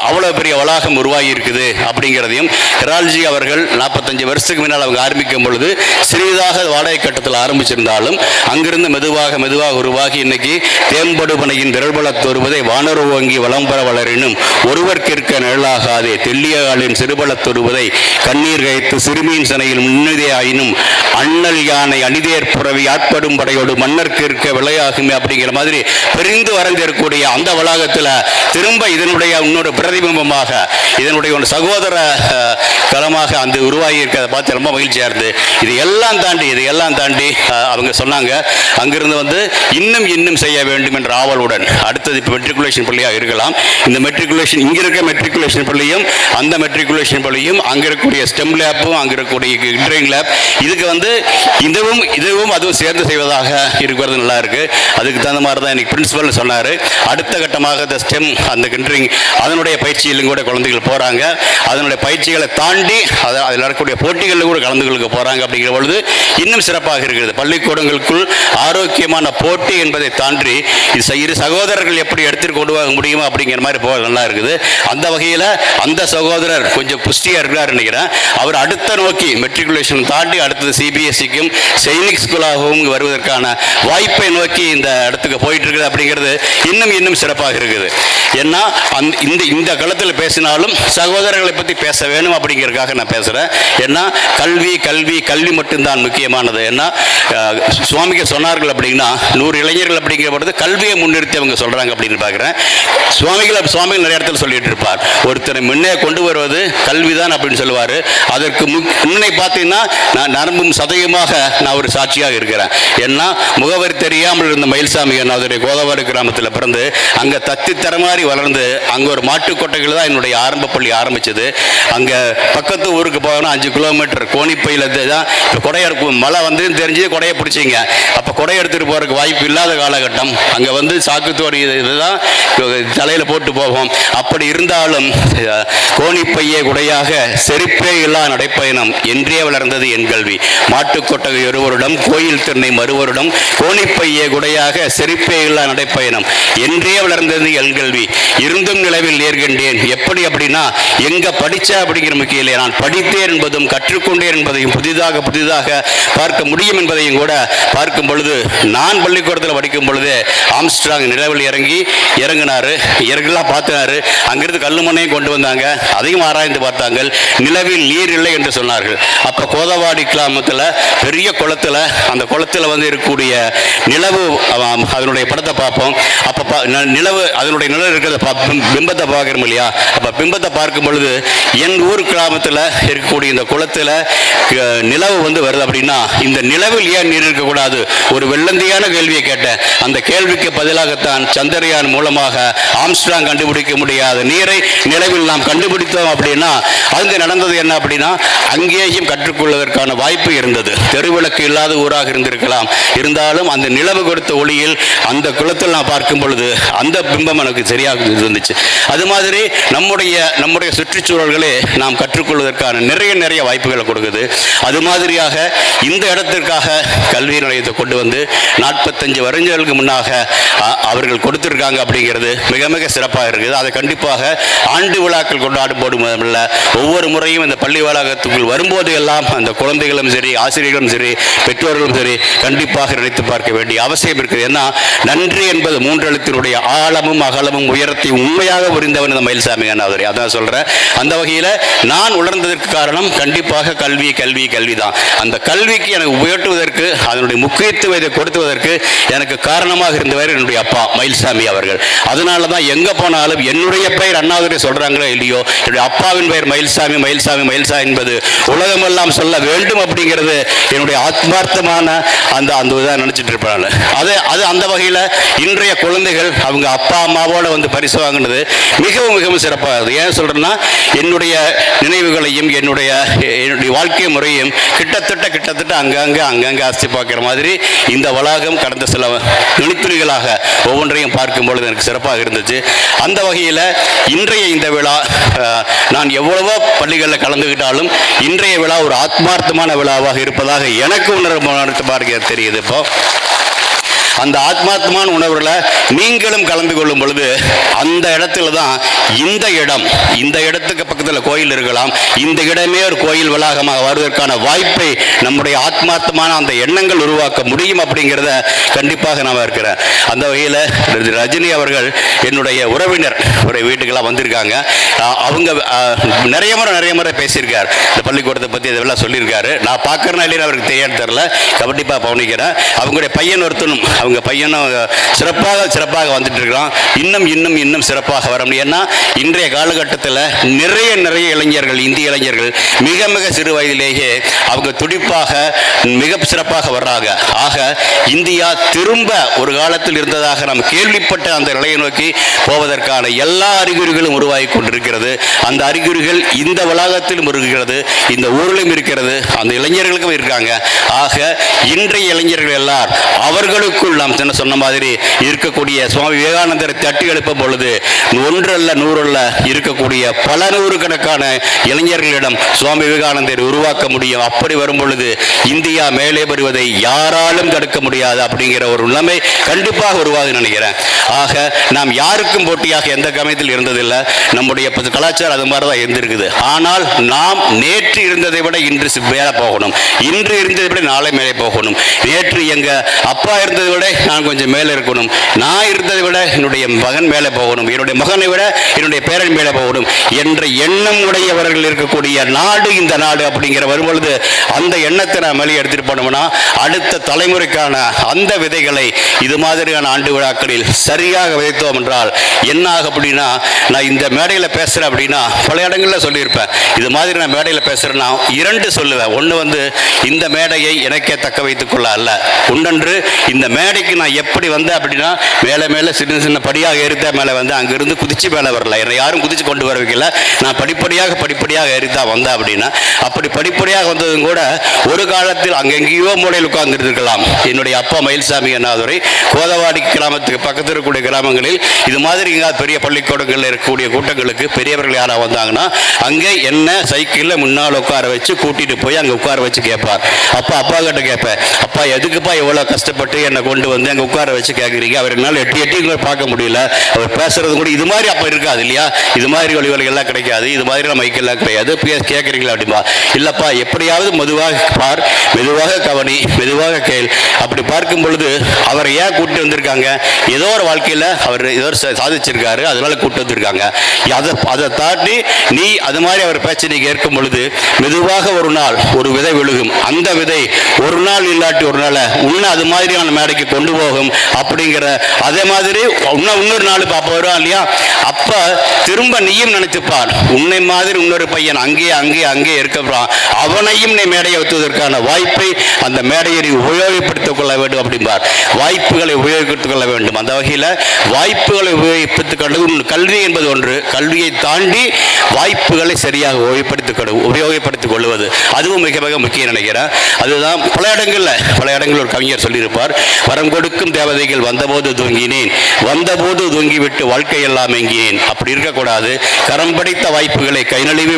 [SPEAKER 3] அவ்வளோ பெரிய வளாகம் உருவாகி இருக்குது அப்படிங்கிறதையும் ஹெரால்ஜி அவர்கள் 45 வருஷத்துக்கு முன்னால் அவங்க ஆரம்பிக்கும் பொழுது சிறிதாக வாடகை கட்டத்தில் ஆரம்பிச்சிருந்தாலும் அங்கிருந்து மெதுவாக மெதுவாக உருவாகி இன்னைக்கு தேம்படுபனையின் திரள்பலத் தொருவதை வானர ஓங்கி வளம்பெற வளரினும் ஒருவர்க்கு இருக்க நிழலாகாதே தெல்லியாளின் சிறுபலத் தொருவதை கண்ணீர் கைத்து சிறுமியின் சனையில் முன்னிதே ஆயினும் அண்ணல் யானை அணிதேர் புறவி ஆட்படும் படையோடு மன்னருக்கு இருக்க விளையாகுமே அப்படிங்கிற மாதிரி பிரிந்து வரைந்திருக்கக்கூடிய அந்த வளாகத்தில் திரும்ப இதனுடைய இன்னொரு பிரதிபிம்பமாக இதனுடைய ஒரு சகோதர களமாக அந்த உருவாகி இருக்கிறத பார்த்து ரொம்ப மகிழ்ச்சியாக இருந்து இதையெல்லாம் தாண்டி அவங்க சொன்னாங்க அங்கிருந்து வந்து இன்னும் செய்ய வேண்டும் என்ற ஆவலுடன் அடுத்தது இப்போ மெட்ரிகுலேஷன் பள்ளியாக இருக்கலாம். இந்த மெட்ரிகுலேஷன் இங்கே இருக்க மெட்ரிகுலேஷன் பள்ளியும் அந்த மெட்ரிகுலேஷன் பள்ளியும் அங்கே இருக்கக்கூடிய ஸ்டெம் லேப்பும் அங்கே இருக்கக்கூடிய இன்ட்ரைங் லேப் இதுக்கு வந்து இதுவும் அதுவும் சேர்ந்து செய்வதாக இருக்கிறது நல்லா இருக்கு. அதுக்கு தகுந்த மாதிரி தான் இன்னைக்கு பிரின்சிபல் சொன்னார். அடுத்த கட்டமாக இந்த ஸ்டெம் அந்த இன்ட்ரைங் அதனுடைய பயிற்சியிலும் கூட குழந்தைகள் போகிறாங்க. அதனுடைய பயிற்சிகளை தாண்டி அதில் இருக்கக்கூடிய போட்டிகளில் கூட கலந்துகளுக்கு போகிறாங்க. அப்படிங்கிற பொழுது இன்னும் சிறப்பாக இருக்கிறது. பள்ளிக்கூடங்களுக்குள் ஆரோக்கியமான போட்டி என்பதை தாண்டி இரு சகோதரர்கள் எப்படி எடுத்துட்டு கொண்டு போக முடியுமோ அப்படிங்கிற மாதிரி போக நல்லா இருக்குது. அந்த வகையில் அந்த சகோதரர் கொஞ்சம் புஷ்டியாக இருக்கிறார் நினைக்கிறேன். அவர் அடுத்த நோக்கி மெட்ரிகுலேஷன் தாண்டி அடுத்தது சிபிஎஸ்சிக்கும் சைனிக் ஸ்கூலாகவும் வருவதற்கான வாய்ப்பை நோக்கி இந்த இடத்துக்கு போயிட்டு இருக்குது. அப்படிங்கிறது இன்னும் சிறப்பாக இருக்குது. ஏன்னா இந்த களத்தில் பேசினாலும் சகோதரர்களை பற்றி பேச வேணும் அப்படிங்கிறதுக்காக நான் பேசுகிறேன். ஏன்னா கல்வி மட்டும்தான் முக்கியமானது. ஏன்னா சுவாமிக்கு சொன்னார்கள் அப்படின்னா 100 இளைஞர்கள் அப்படிங்கிற பொழுது கல்வியை முன்னிறுத்தி அவங்க சொல்கிறாங்க அப்படின்னு பார்க்குறேன். சுவாமிகள் நிறைய இடத்துல சொல்லிட்டு இருப்பார், ஒருத்தரை முன்னே கொண்டு வருவது கல்விதான் அப்படின்னு சொல்லுவார். அதற்கு முன்னே பார்த்தீங்கன்னா நான் நரம்பும் சதயமாக நான் ஒரு சாட்சியாக இருக்கிறேன். ஏன்னா முகவரி தெரியாமல் இருந்த மயில்சாமி என்னுடைய கோதாவரி கிராமத்தில் பிறந்து அங்கே தத்தி தரமாறி வளர்ந்து அங்கே ஒரு மாட்டுக்கொட்டைகள் தான் என்னுடைய ஆரம்ப பள்ளி ஆரம்பிச்சது. அங்கே பக்கத்து ஊருக்கு போகணும் 5 கிலோமீட்டர் கோணிப்பையில் தான் இப்போ கொடையை மழை வந்து தெரிஞ்சு கொடையை பிடிச்சிங்க. அப்போ கொடையை எடுத்துகிட்டு போகிறதுக்கு வாய்ப்பு இல்லாத காலகட்டம். அங்கே வந்து சாக்குத்தோடி இதுதான் தலையில் போட்டு போவோம். அப்படி இருந்தாலும் கோணிப்பையே குடையாக செருப்பே இல்லா நடைப்பயணம் என்றே வளர்ந்தது என் கல்வி. மாட்டுக்கொட்டகை ஒருவரிடம் கோயில் திண்ணை மறுவரிடம் கோணிப்பையே குடையாக செருப்பே இல்லா நடைப்பயணம் என்றே வளர்ந்தது என் கல்வி. இருந்தும் நிலவில் நேர்கண்டேன். எப்படி அப்படின்னா எங்க படிச்ச அப்படிங்கிற முக்கியம் இல்லை, நான் படித்தேன் என்பதும் கற்றுக்கொண்டேன் என்பதையும் புதிதாக பார்க்க முடியும் என்பதையும் கூட பார்க்கும் பொழுது நான் பள்ளிக்கூடத்தில் படிக்கும் பொழுது ஆம்ஸ்ட்ராங் நிலவில் இறங்கினாரு, இறங்கலாம் பார்த்தினாரு. அங்கிருந்து கல்லுமனையும் கொண்டு வந்தாங்க, அதையும் ஆராய்ந்து பார்த்தாங்க. நிலவில் நீர் இல்லை என்று சொன்னார்கள். அப்போ கோதவாடி கிராமத்தில் பெரிய குளத்தில் அந்த குளத்தில் வந்து இருக்கக்கூடிய நிலவு அதனுடைய படத்தை பார்ப்போம். அப்போ நிலவு அதனுடைய நிலவு இருக்கிறத பிம்பத்தை பார்க்குறோம் இல்லையா. அப்போ பிம்பத்தை பார்க்கும் பொழுது என் ஊர் கிராமத்தில் இருக்கக்கூடிய இந்த குளத்தில் நிலவு வந்து வருது அப்படின்னா இந்த நிலவில் ஏன் நீர் இருக்கக்கூடாது? ஒரு வெள்ளந்தியான கேள்வியை கேட்டேன். அந்த கேள்விக்கு பதிலாகத்தான் சந்திரயான் மூலமாக ஆம்ஸ்ட்ராங் கண்டுபிடிக்க முடியாத நீரை நிலவில் நாம் கண்டுபிடித்தோம். அப்படின்னா அங்கு நடந்தது என்ன அப்படின்னா அங்கேயும் கற்றுக்கொள்வதற்கான வாய்ப்பு இருந்தது. தெருவிளக்கு இல்லாத ஊராக இருந்திருக்கலாம். இருந்தாலும் அந்த நிலவு கொடுத்த ஒளியில் அந்த குளத்தில் நான் பார்க்கும் பொழுது அந்த பிம்பம் எனக்கு சரியாக இருந்துச்சு. அது மாதிரி நம்முடைய சுற்றுச்சூழல்களே நாம் கற்றுக்கொள்வதற்கான நிறைய வாய்ப்புகளை கொடுக்குது. அது மாதிரியாக இந்த இடத்திற்காக கல்வி நிலையத்தை கொண்டு வந்து 45 வருடங்களுக்கு முன்னாக அவர்கள் கொடுத்திருக்காங்க. அப்படிங்கிறது மிக சிறப்பாக இருக்குது. அதை கண்டிப்பாக ஆண்டு விழாக்கள் கொண்டாடும் போது முதல்ல ஒவ்வொரு முறையும் இந்த பள்ளி வளாகத்துக்குள் வரும்போது எல்லாம் அந்த குழந்தைகளும் சரி, ஆசிரியர்களும் சரி, பெற்றோர்களும் சரி கண்டிப்பாக நினைத்து பார்க்க வேண்டிய அவசியம் இருக்குது. ஏன்னா நன்றி என்பது 3 எழுத்தினுடைய ஆழமும் அகலமும் உயரத்தை உண்மையாக புரிந்தவன் இந்த மயில்சாமி அண்ணாதுரை. அதான் சொல்றேன். அந்த வகையில் நான் உணர்ந்ததற்கு காரணம் கண்டிப்பாக கல்வி தான். அந்த கல்விக்கு எனக்கு உயர்த்துவதற்கு அதனுடைய முக்கியத்துவத்தை கொடுத்துவதற்கு எனக்கு காரணமாக இருந்தவர் என்னுடைய அப்பா மயில்சாமி அவர்கள். அதனால தான் எங்க போனாலும் என்னுடைய பெயர் அண்ணாதுரை சொல்ற சொல்றாங்களோ இல்லையோ, என்னுடைய அப்பாவின் பெயர் மயில்சாமி, மயில்சாமி, மயில்சாமி என்பது உலகமெல்லாம் சொல்ல வேண்டும் அப்படிங்கிறது என்னுடைய ஆத்மார்த்தமான அந்த இதாக நினைச்சிட்டு இருப்பாங்க. அது அந்த வகையில் இன்றைய குழந்தைகள் அவங்க அப்பா அம்மாவோட வந்து பரிசு வாங்கினது மிகவும் மிகவும் சிறப்பாகுது. ஏன் சொல்றேன்னா, என்னுடைய நினைவுகளையும் என்னுடைய வாழ்க்கை முறையும் கிட்டத்தட்ட அங்கங்கே அஸ்தி பார்க்கிற மாதிரி இந்த வளாகம் கடந்த சில நுனித்துளிகளாக ஒவ்வொன்றையும் பார்க்கும் பொழுது எனக்கு சிறப்பாக இருந்துச்சு. அந்த வகையில் இன்றைய இந்த விழா, நான் எவ்வளவோ பள்ளிகளில் கலந்துக்கிட்டாலும் இன்றைய விழா ஒரு ஆத்மார்த்தமான விழாவாக இருப்பதாக எனக்கு உணர்வு தெரியுது. இப்போ அந்த ஆத்மார்த்தமான உணர்வுல நீங்களும் கலந்து கொள்ளும் பொழுது அந்த இடத்துல தான் இந்த இடத்துக்கு பக்கத்தில் கோயில் இருக்கலாம், இந்த இடமே ஒரு கோயில் வளாகமாக வருவதற்கான வாய்ப்பை நம்முடைய ஆத்மார்த்தமான அந்த எண்ணங்கள் உருவாக்க முடியும் அப்படிங்கிறத கண்டிப்பாக நான் இருக்கிறேன். அந்த வகையில் ரஜினி அவர்கள் என்னுடைய உறவினர் ஒரு வீட்டுக்கெல்லாம் வந்திருக்காங்க. அவங்க நிறைய முறை பேசியிருக்கார், இந்த பள்ளிக்கூடத்தை பற்றி இதெல்லாம் சொல்லியிருக்காரு. நான் பார்க்குறேன்னா இல்லைன்னு அவருக்கு தெரியாது தெரில, கண்டிப்பாக கவனிக்கிறேன். அவங்களுடைய பையன் ஒருத்தனும் அவங்க பையனும் சிறப்பாக வந்துட்டு இருக்கிறான். இன்னும் சிறப்பாக வர முடியும். ஏன்னா இன்றைய காலகட்டத்தில் நிறைய இளைஞர்கள், இந்திய இளைஞர்கள் மிக சிறு வயதிலேயே அவங்க துடிப்பாக மிக சிறப்பாக வர்றாங்க. ஆக இந்தியா திரும்ப ஒரு காலத்தில் இருந்ததாக நாம் கேள்விப்பட்ட அந்த நிலையை நோக்கி போவதற்கான எல்லா அறிகுறிகளும் உருவாகி கொண்டிருக்கிறது. அந்த அறிகுறிகள் இந்த வளாகத்திலும் இருக்கிறது, இந்த ஊரிலும் இருக்கிறது, அந்த இளைஞர்களுக்கும் இருக்காங்க. ஆக இன்றைய இளைஞர்கள் எல்லார் அவர்களுக்குள் நாம் சொன்ன மாதிரி இருக்கக்கூடிய சுவாமி விவேகானந்தரை தட்டி எழுப்பும் பொழுது ஒன்றல்ல நூறல்ல இருக்கக்கூடிய பல நூறுக்கணக்கான இளைஞர்களிடம் சுவாமி விவேகானந்தரை உருவாக்க முடியும். அப்படி வரும் பொழுது இந்தியா மேலே வருவதை யாராலும் தடுக்க முடியாது அப்படிங்கிற ஒரு நிலைமை கண்டிப்பாக உருவாக நினைக்கிறேன். ஆக நாம் யாருக்கும் போட்டியாக எந்த கமயத்தில் இருந்ததில்லை. நம்முடைய கலாச்சாரம் அது மாதிரி தான் இருந்திருக்குது. ஆனால் நாம் நேற்று இருந்ததை விட இன்று மேலே போகணும், இன்று இருந்ததை விட நாளை மேலே போகணும். நேற்று எங்க அப்பா இருந்ததை விட நான் கொஞ்சம் மேலே இருக்கணும், நான் இருந்ததை விட என்னுடைய மகன் மேலே போகணும், என்னுடைய மகனை விட என்னுடைய பேரன் மேலே போகணும் என்ற எண்ணம் உடையவர்கள் இருக்கக்கூடிய நாடு இந்த நாடு அப்படிங்கிற வரும்பொழுது அந்த எண்ணத்தை நான் மேலே எடுத்துட்டு போனோம்னா அடுத்த தலைமுறைக்கான அந்த விதைகளை இது மாதிரியான ஆண்டு விழாக்களில் சரியாக விதைத்தோம் என்றால் என்ன ஆகும் அப்படின்னா, நான் இந்த மேடையில் பேசுகிறேன் அப்படின்னா பல இடங்களில் சொல்லியிருப்பேன். இது மாதிரி நான் மேடையில் பேசுகிறேன்னா இரண்டு சொல்லுவேன். ஒன்று இந்த மேடையை எனக்கே தக்க வைத்துக் கொள்ள அல்ல, ஒன்றன்று இந்த மேடைக்கு நான் எப்படி வந்தேன் அப்படின்னா மேலே சின்ன படியாக ஏறித்தா மேலே வந்து அங்கிருந்து குதிச்சு மேலே வரல, என்னை யாரும் குதிச்சு கொண்டு வர வைக்கல. நான் படிப்படியாக ஏறித்தா வந்தேன் அப்படின்னா அப்படி படிப்படியாக வந்ததும் கூட ஒரு காலத்தில் அங்கெங்கேயோ மூலையில் உட்கார்ந்துட்டு இருக்கலாம். என்னுடைய அப்பா மயில்சாமி அண்ணாதுரை கோதவாடி கிராமத்துக்கு பக்கத்தில் இருக்கக்கூடிய கிராமங்களில் இது மாதிரி பெரிய பள்ளிக்கூடங்களில் இருக்கக்கூடிய கூட்டங்களுக்கு பெரியவர்கள் யாராவது வந்தாங்கன்னா அங்கே என்ன சைக்கிளில் முன்னால் உட்கார வச்சு கூட்டிட்டு போய் அங்கே உட்கார வச்சு கேட்பார். அப்பா கிட்ட கேட்பேன், அப்பா எதுக்குப்பா எவ்வளோ கஷ்டப்பட்டு என்னை கொண்டு வந்து அங்கே உட்கார வச்சு கேட்குறீங்க, அவர் என்னால் எட்டி பார்க்க முடியல, அவர் பேசுறது கூட இது மாதிரி அப்போ இருக்காது இல்லையா, இது மாதிரி ஒளிவலைகள்லாம் கிடைக்காது, இது மாதிரி மைக்கெல்லாம் கிடையாது, கேட்குறீங்களா அப்படின்பா. இல்லைப்பா எப்படியாவது மெதுவாக கவனி, மெதுவாக கேள். அப்படி பார்க்கும் பொழுது அவரை ஏன் கூப்பிட்டு வந்திருக்காங்க, ஏதோ ஒரு வாழ்க்கையில் அவர் ஏதோ சாதிச்சிருக்காரு, அதனால கூப்பிட்டு வந்திருக்காங்க. அதை தாண்டி நீ அது மாதிரி அவர் பேச்சை நீ கேட்கும் பொழுது மெதுவாக ஒரு நாள் ஒரு விதை விழுகும். அந்த விதை ஒரு நாள் இல்லாட்டி ஒரு நாள் உன்னை அது மாதிரியான மேடைக்கு கொண்டு போகும் அப்படிங்கிற அதே மாதிரி இன்னொரு நாள் பாப்பா வருவான் இல்லையா, அப்ப திரும்ப நீயும் நினைச்சுப்பார் உன்னை மாதிரி இன்னொரு பையன் அங்கே இருக்கப்பான், அவனையும் நீ மேடையை வைத்துவதற்கான வாய்ப்பை அந்த மேடையை உபயோகப்படுத்திக் கொள்ள வேண்டும் அப்படிம்பார். வாய்ப்புகளை உபயோகித்துக் கொள்ள வேண்டும். அந்த வகையில் வாய்ப்புகளை உபயோகித்துக் கொள்வது கல்வி என்பது ஒன்று, கல்வியை தாண்டி வாய்ப்புகளை சரியாக உபயோகப்படுத்திக் கொள்வது அதுவும் மிக மிக முக்கியம் நினைக்கிறேன். அதுதான் பல இடங்களில் ஒரு கவிஞர் சொல்லியிருப்பார், வரம் கொடுக்கும் தேவதைகள் வந்தபோது தூங்கிவிட்டு வாழ்க்கையெல்லாம் எங்கினேன். அப்படி இருக்கக்கூடாது. கரம் படைத்த வாய்ப்புகளை கை நழுவி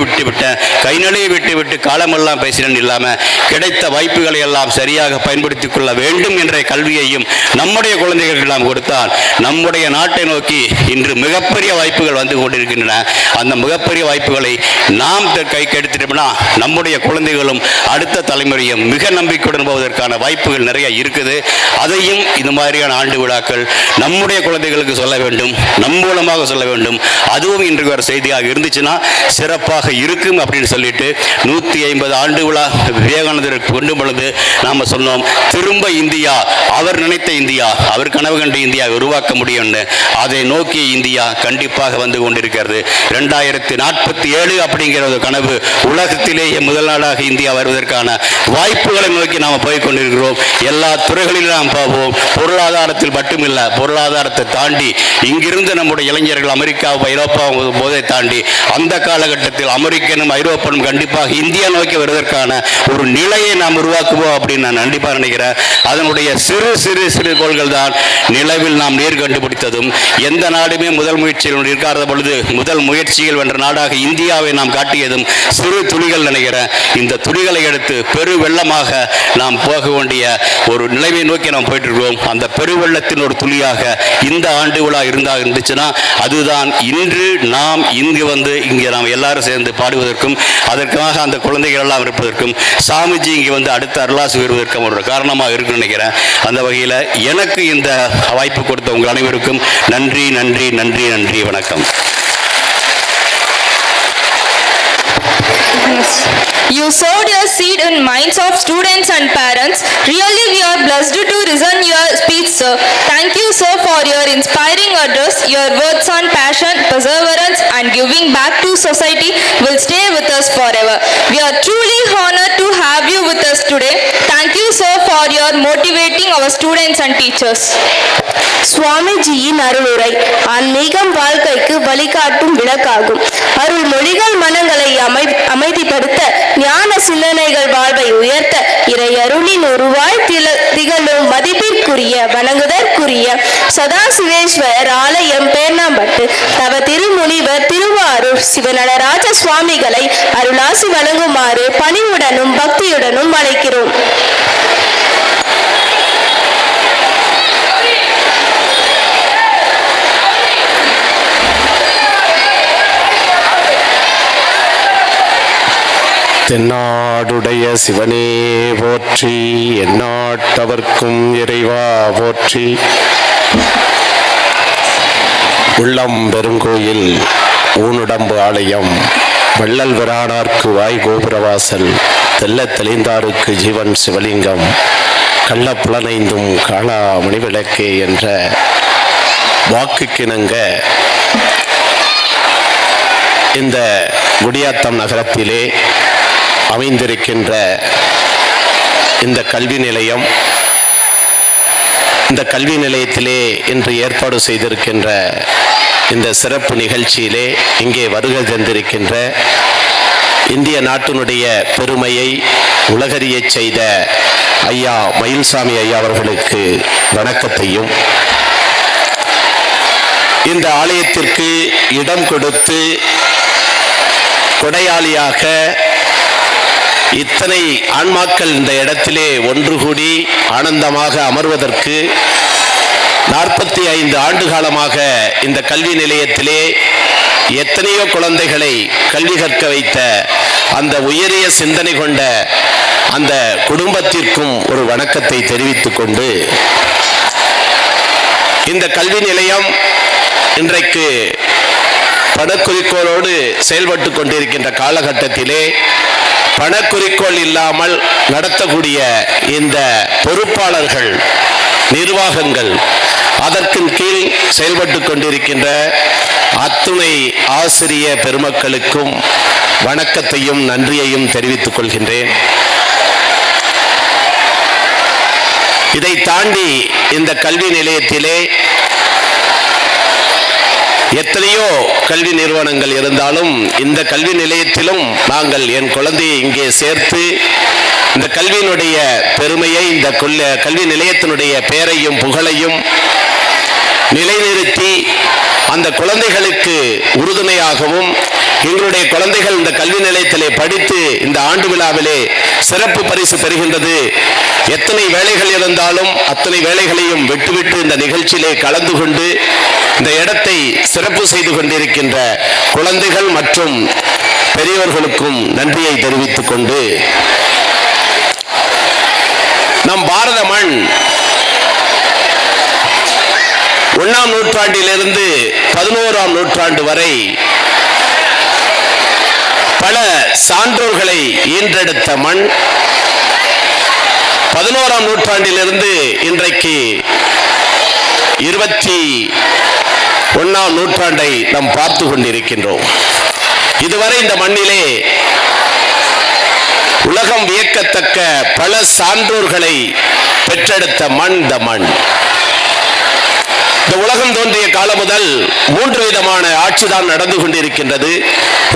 [SPEAKER 3] விட்டு காலமெல்லாம் பேசினேன் இல்லாம கிடைத்த வாய்ப்புகளை எல்லாம் சரியாக பயன்படுத்திக் கொள்ள வேண்டும் என்ற கல்வியையும் நம்முடைய குழந்தைகளுக்கு நாம் கொடுத்தால் நம்முடைய நாட்டை நோக்கி இன்று மிகப்பெரிய வாய்ப்புகள் வந்து கொண்டிருக்கின்றன. அந்த மிகப்பெரிய வாய்ப்புகளை நாம் கைக்கெடுத்துட்டோம்னா நம்முடைய குழந்தைகளும் அடுத்த தலைமுறையும் மிக நம்பிக்கையுடன் போவதற்கான வாய்ப்புகள் நிறைய இருக்குது. அதை அதையும் இது மாதிரியான ஆண்டு விழாக்கள் நம்முடைய குழந்தைகளுக்கு சொல்ல வேண்டும், நம் மூலமாக சொல்ல வேண்டும். அதுவும் இன்றைக்கு ஒரு செய்தியாக இருந்துச்சுன்னா சிறப்பாக இருக்கும் அப்படின்னு சொல்லிட்டு 150 ஆண்டு விழா விவேகானந்தருக்கு கொண்டு பொழுது நாம் சொன்னோம், திரும்ப இந்தியா, அவர் நினைத்த இந்தியா, அவர் கனவு கண்ட இந்தியா உருவாக்க முடியும்னு. அதை நோக்கி இந்தியா கண்டிப்பாக வந்து கொண்டிருக்கிறது. 2047 அப்படிங்கிற ஒரு கனவு, உலகத்திலேயே முதல் நாடாக இந்தியா வருவதற்கான வாய்ப்புகளை நோக்கி நாம் போய் கொண்டிருக்கிறோம். எல்லா துறைகளிலும் நாம் பார்ப்போம். பொருளாதாரத்தில் மட்டுமில்லை, பொருளாதாரத்தை தாண்டி இங்கிருந்து நம்முடைய இளைஞர்கள் அமெரிக்காவும் ஐரோப்பாவும் போதை தாண்டி அந்த காலகட்டத்தில் அமெரிக்கனும் ஐரோப்பனும் கண்டிப்பாக இந்தியா நோக்கி வருவதற்கான ஒரு நிலையை நாம் உருவாக்குவோம் அப்படின்னு நான் கண்டிப்பாக நினைக்கிறேன். அதனுடைய சிறு சிறு சிறு கோள்கள் தான் நிலவில் நாம் நீர் கண்டுபிடித்ததும், எந்த நாடுமே முதல் முயற்சியில் இருக்காத பொழுது முதல் முயற்சிகள் வென்ற நாடாக இந்தியாவை நாம் காட்டியதும் சிறு துளிகள் நினைக்கிறேன். இந்த துளிகளை எடுத்து பெரு வெள்ளமாக நாம் போக வேண்டிய ஒரு நிலைமை நோக்கி நாம் போயிட்டு இருக்கிறோம். அந்த பெருவெள்ளத்தின் ஒரு துளியாக இந்த ஆண்டு விழா இருந்துச்சுன்னா அதுதான் இன்று நாம் இங்கு வந்து இங்கே நாம் எல்லாரும் சேர்ந்து பாடுவதற்கும் அதற்காக அந்த குழந்தைகள் எல்லாம் இருப்பதற்கும் சாமிஜி இங்கே வந்து அடுத்த அருளாசி வருவதற்கும் ஒரு காரணமாக இருக்குன்னு நினைக்கிறேன். அந்த வகையில் எனக்கு இந்த வாய்ப்பு கொடுத்த உங்கள் அனைவருக்கும் நன்றி நன்றி நன்றி நன்றி. வணக்கம்.
[SPEAKER 7] You sowed your seed in minds of students and parents. Really, we are blessed to listen your speech, sir. Thank you, sir, for your inspiring address. Your words on passion, perseverance, and giving back to society will stay with us forever. We are truly honored to have you with us today. Thank you, sir, for your motivating our students and teachers.
[SPEAKER 5] சுவாமிஜியின் அருளுரை ஆன்மீகம் வாழ்க்கைக்கு வழிகாட்டும் விளக்காகும். அருள் மொழிகள் மனங்களை அமைதிப்படுத்த, ஞான சிந்தனைகள் வாழ்வை உயர்த்த, இறை அருளின் உருவாய் திகழும் மதிப்பிற்குரிய வணங்குதற்குரிய சதாசிவேஸ்வரர் ஆலயம் பேர்ணாம்பட்டு தவ திருமுனிவர் திருவாரூர் சிவநடராஜ சுவாமிகளை அருளாசி வழங்குமாறு பணிவுடனும் பக்தியுடனும் அழைக்கிறோம்.
[SPEAKER 12] தென்னாடுடைய சிவனே போற்றி, எந்நாட்டவர்க்கும் இறைவா போற்றி. உள்ளம் பெருங்கோயில் ஊனுடம்பு ஆலயம், வள்ளல் விரானார்க்கு வாய் கோபுரவாசல், தெல்ல தெளிந்தாருக்கு ஜீவன் சிவலிங்கம், கள்ளப்புலனைந்தும் காணா மணிவிளக்கே என்ற வாக்குக்கிணங்க இந்த குடியாத்தம் நகரத்திலே அமைந்திருக்கின்ற இந்த கல்வி நிலையம், இந்த கல்வி நிலையத்திலே இன்று ஏற்பாடு செய்திருக்கின்ற இந்த சிறப்பு நிகழ்ச்சியிலே இங்கே வருகை தந்திருக்கின்ற இந்திய நாட்டினுடைய பெருமையை உலகறியச் செய்த ஐயா மயில்சாமி ஐயா அவர்களுக்கு வணக்கத்தையும், இந்த ஆலயத்திற்கு இடம் கொடுத்து கொடையாளியாக இத்தனை ஆன்மாக்கள் இந்த இடத்திலே ஒன்று கூடி ஆனந்தமாக அமர்வதற்கு 45 ஆண்டு காலமாக இந்த கல்வி நிலையத்திலே எத்தனையோ குழந்தைகளை கல்வி கற்க வைத்த அந்த உயரிய சிந்தனை கொண்ட அந்த குடும்பத்திற்கும் ஒரு வணக்கத்தை தெரிவித்துக் கொண்டு, இந்த கல்வி நிலையம் இன்றைக்கு பணக்குறிக்கோளோடு செயல்பட்டு கொண்டிருக்கின்ற காலகட்டத்திலே பணக்குறிக்கோள் இல்லாமல் நடத்தக்கூடிய இந்த பொறுப்பாளர்கள், நிர்வாகங்கள், அதற்கு கீழ் செயல்பட்டு கொண்டிருக்கின்ற அத்துணை ஆசிரிய பெருமக்களுக்கும் வணக்கத்தையும் நன்றியையும் தெரிவித்துக் கொள்கின்றேன். இதை தாண்டி இந்த கல்வி நிலையத்திலே எத்தனையோ கல்வி நிறுவனங்கள் இருந்தாலும் இந்த கல்வி நிலையத்திலும் நாங்கள் என் குழந்தையை இங்கே சேர்த்து இந்த கல்வியினுடைய பெருமையை, இந்த கல்வி நிலையத்தினுடைய பெயரையும் புகழையும் நிலைநிறுத்தி அந்த குழந்தைகளுக்கு உறுதுணையாகவும், எங்களுடைய குழந்தைகள் இந்த கல்வி நிலையத்திலே படித்து இந்த ஆண்டு விழாவிலே சிறப்பு பரிசு பெறுகின்றது, எத்தனை வேலைகள் இருந்தாலும் அத்தனை வேலைகளையும் விட்டுவிட்டு இந்த நிகழ்ச்சியிலே கலந்து கொண்டு இந்த இடத்தை சிறப்பு செய்து கொண்டிருக்கின்ற குழந்தைகள் மற்றும் பெரியவர்களுக்கும் நன்றியை தெரிவித்துக் கொண்டு, நம் பாரத மண் 1ஆம் நூற்றாண்டிலிருந்து 11ஆம் நூற்றாண்டு வரை பல சான்றோர்களை ஈன்றெடுத்த மண். 11ஆம் நூற்றாண்டிலிருந்து இன்றைக்கு 21ஆம் நூற்றாண்டை நாம் பார்த்து கொண்டிருக்கின்றோம். இதுவரை இந்த மண்ணிலே உலகம் வியக்கத்தக்க பல சான்றோர்களை பெற்றெடுத்த மண் இந்த மண். இந்த உலகம் தோன்றிய காலம் முதல் 3 விதமான ஆட்சிதான் நடந்து கொண்டிருக்கின்றது.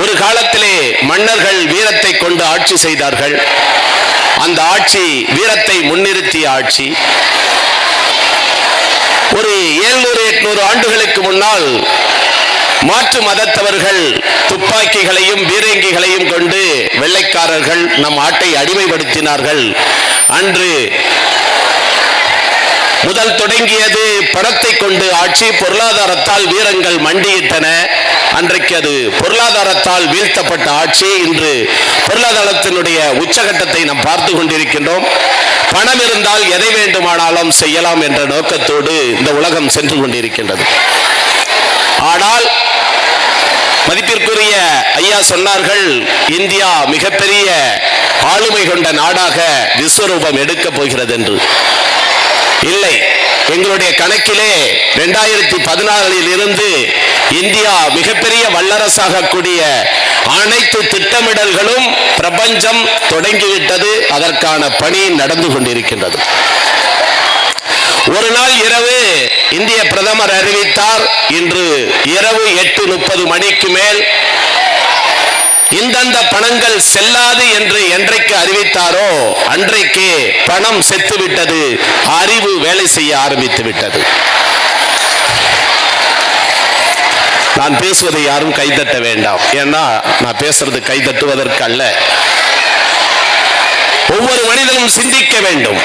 [SPEAKER 12] ஒரு காலத்திலே மன்னர்கள் வீரத்தை கொண்டு ஆட்சி செய்தார்கள். அந்த ஆட்சி வீரத்தை முன்னிறுத்திய ஆட்சி. ஒரு 700-800 ஆண்டுகளுக்கு முன்னால் மாற்று மதத்தவர்கள் துப்பாக்கிகளையும் பீரங்கிகளையும் கொண்டு வெள்ளைக்காரர்கள் நம் நாட்டை அடிமைப்படுத்தினார்கள். அன்று முதல் தொடங்கியது பணத்தை கொண்டு ஆட்சி. பொருளாதாரத்தால் வீரங்கள் மண்டியிட்டன. அன்றைக்கு அது பொருளாதாரத்தால் வீழ்த்தப்பட்ட ஆட்சி. இன்று பொருளாதாரத்தினுடைய உச்சகட்டத்தை நாம் பார்த்து கொண்டிருக்கின்றோம். பணம் இருந்தால் எதை வேண்டுமானாலும் செய்யலாம் என்ற நோக்கத்தோடு இந்த உலகம் சென்று கொண்டிருக்கின்றது. ஆனால் மதிப்பிற்குரிய ஐயா சொன்னார்கள், இந்தியா மிகப்பெரிய ஆளுமை கொண்ட நாடாக விஸ்வரூபம் எடுக்கப் போகிறது என்று. இல்லை, எங்களுடைய கணக்கிலே 2014 இருந்து இந்தியா மிகப்பெரிய வல்லரசாக கூடிய அனைத்து திட்டமிடல்களும் பிரபஞ்சம் தொடங்கிவிட்டது. அதற்கான பணி நடந்து கொண்டிருக்கின்றது. ஒரு நாள் இரவு இந்திய பிரதமர் அறிவித்தார், இன்று இரவு 8:30 மணிக்கு மேல் இந்தந்த பணங்கள் செல்லாது என்று என்றைக்கு அறிவித்தாரோ அன்றைக்கு பணம் செத்துவிட்டது, அறிவு வேலை செய்ய ஆரம்பித்து விட்டது. நான் பேசுவதை யாரும் கைதட்ட வேண்டாம். ஏன்னா நான் பேசுறது கைதட்டுவதற்கு அல்ல. ஒவ்வொரு மனிதனும் சிந்திக்க வேண்டும்.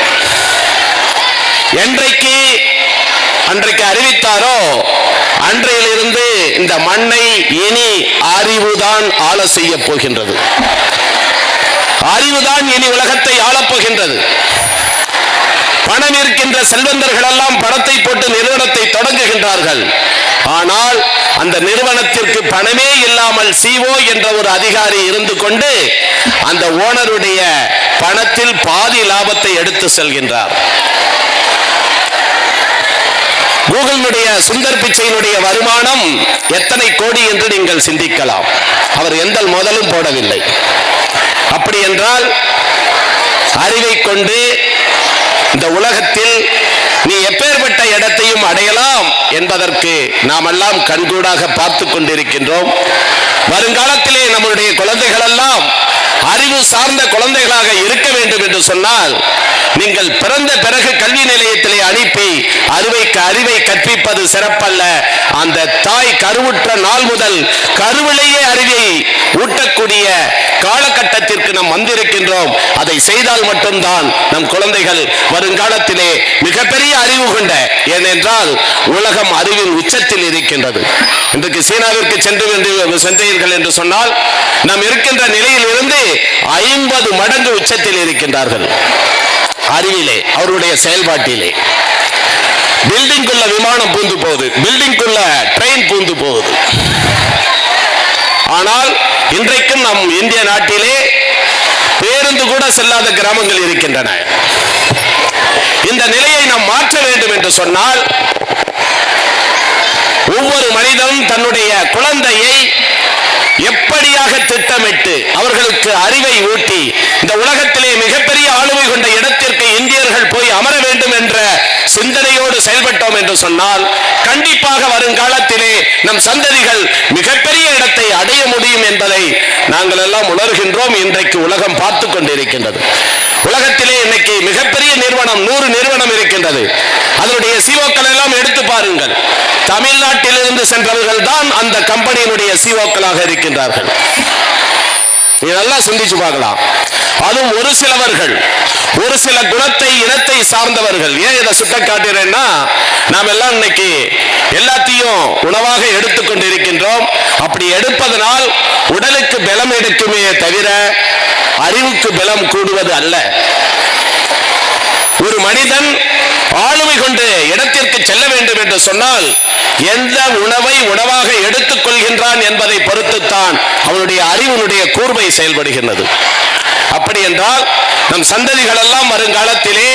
[SPEAKER 12] அன்றைக்கு அறிவித்தாரோ அன்றையிலிருந்து இந்த மண்ணை இனி அறிவுதான் ஆள செய்ய போகின்றது. அறிவுதான் இனி உலகத்தை ஆளப்போகின்றது. பணம் இருக்கின்ற செல்வந்தர்கள் எல்லாம் பணத்தை போட்டு நிறுவனத்தை தொடங்குகின்றார்கள். ஆனால் அந்த நிறுவனத்திற்கு பணமே இல்லாமல் CO என்ற ஒரு அதிகாரி இருந்து கொண்டு அந்த ஓனருடைய பணத்தில் பாதி லாபத்தை எடுத்து செல்கின்றார். கூகுளுடைய சுந்தர் பிச்சையினுடைய வருமானம் எத்தனை கோடி என்று நீங்கள் சிந்திக்கலாம். அவர் எந்த முதலும் போடவில்லை. அப்படி என்றால் அறிவை கொண்டு இந்த உலகத்தில் நீ எப்பேற்பட்ட இடத்தையும் அடையலாம் என்பதற்கு நாம் எல்லாம் கண்கூடாக பார்த்து கொண்டிருக்கின்றோம். வருங்காலத்திலே நம்முடைய குழந்தைகள் எல்லாம் அறிவு சார்ந்த குழந்தைகளாக இருக்க வேண்டும் என்று சொன்னால் நீங்கள் பிறந்த பிறகு கல்வி நிலையத்திலே அனுப்பி அறிவை கற்பிப்பது சிறப்பல்ல. அந்த தாய் கருவுற்ற நாள் முதல் கருவிலேயே அறிவை ஊட்டக்கூடிய காலகட்டத்திற்கு நாம் வந்திருக்கின்றோம். அதை செய்தால் மட்டும்தான் நம் குழந்தைகள் வருங்காலத்திலே மிகப்பெரிய அறிவு கொண்ட, ஏனென்றால் உலகம் அறிவின் உச்சத்தில் இருக்கின்றது. இன்றைக்கு சீனாவிற்கு சென்றீர்கள் என்று சொன்னால் நாம் இருக்கின்ற நிலையில் இருந்து 50 மடங்கு உச்சத்தில் இருக்கின்றார்கள் அறிவிலே, அவருடைய செயல்பாட்டிலே. பில்டிங்குள்ள விமானம் பூந்து போகுது, பில்டிங்குள்ள ட்ரெயின் பூந்து போகுது. ஆனால் இன்றைக்கும் நம் இந்திய நாட்டிலே பேருந்து கூட செல்லாத கிராமங்கள் இருக்கின்றன. இந்த நிலையை நாம் மாற்ற வேண்டும் என்று சொன்னால் ஒவ்வொரு மனிதனும் தன்னுடைய குழந்தையை எப்படியாக திட்டமிட்டு அவர்களுக்கு அறிவை ஊட்டி இந்த உலகத்திலே மிகப்பெரிய ஆளுமை கொண்ட இடத்திற்கு இந்தியர்கள் போய் அமர வேண்டும் என்ற சிந்தனையோடு செயல்பட்டோம் என்று சொன்னால் கண்டிப்பாக வருங்காலத்திலே நம் சந்ததிகள் மிகப்பெரிய இடத்தை அடைய முடியும் என்பதை நாங்கள் எல்லாம் உணர்கின்றோம். இன்றைக்கு உலகம் பார்த்து கொண்டிருக்கின்றது. உலகத்திலே இன்னைக்கு மிகப்பெரிய நிறுவனம் 100 நிறுவனம் இருக்கின்றது. அதனுடைய CEOக்கள் எல்லாம் எடுத்து பாருங்கள். தமிழ்நாட்டிலிருந்து சென்றவர்கள் தான் அந்த கம்பெனியினுடைய CEOக்களாக இருக்கின்றார்கள். நீ நல்லா சிந்திச்சு பார்க்கலாம். அதுவும் ஒரு சிலவர்கள், ஒரு சில குணத்தை இனத்தை சார்ந்தவர்கள். ஏன் இதை சுட்ட காட்டுறேன்னா, நாம் எல்லாம் இன்னைக்கு எல்லாத்தையும் உணவாக எடுத்துக்கொண்டு இருக்கின்றோம். அப்படி எடுப்பதனால் உடலுக்கு பலம் எடுக்குமே தவிர அறிவுக்கு பலம் கூடுவது அல்ல. ஒரு மனிதன் ஆளுமை கொண்டு இடத்திற்கு செல்ல வேண்டும் என்று சொன்னால் எந்த உணவை உணவாக எடுத்துக் கொள்கின்றான் என்பதை பொறுத்துத்தான் அவனுடைய அறிவினுடைய கூர்மை செயல்படுகின்றது. அப்படி என்றால் நம் சந்ததிகள் எல்லாம் வருங்காலத்திலே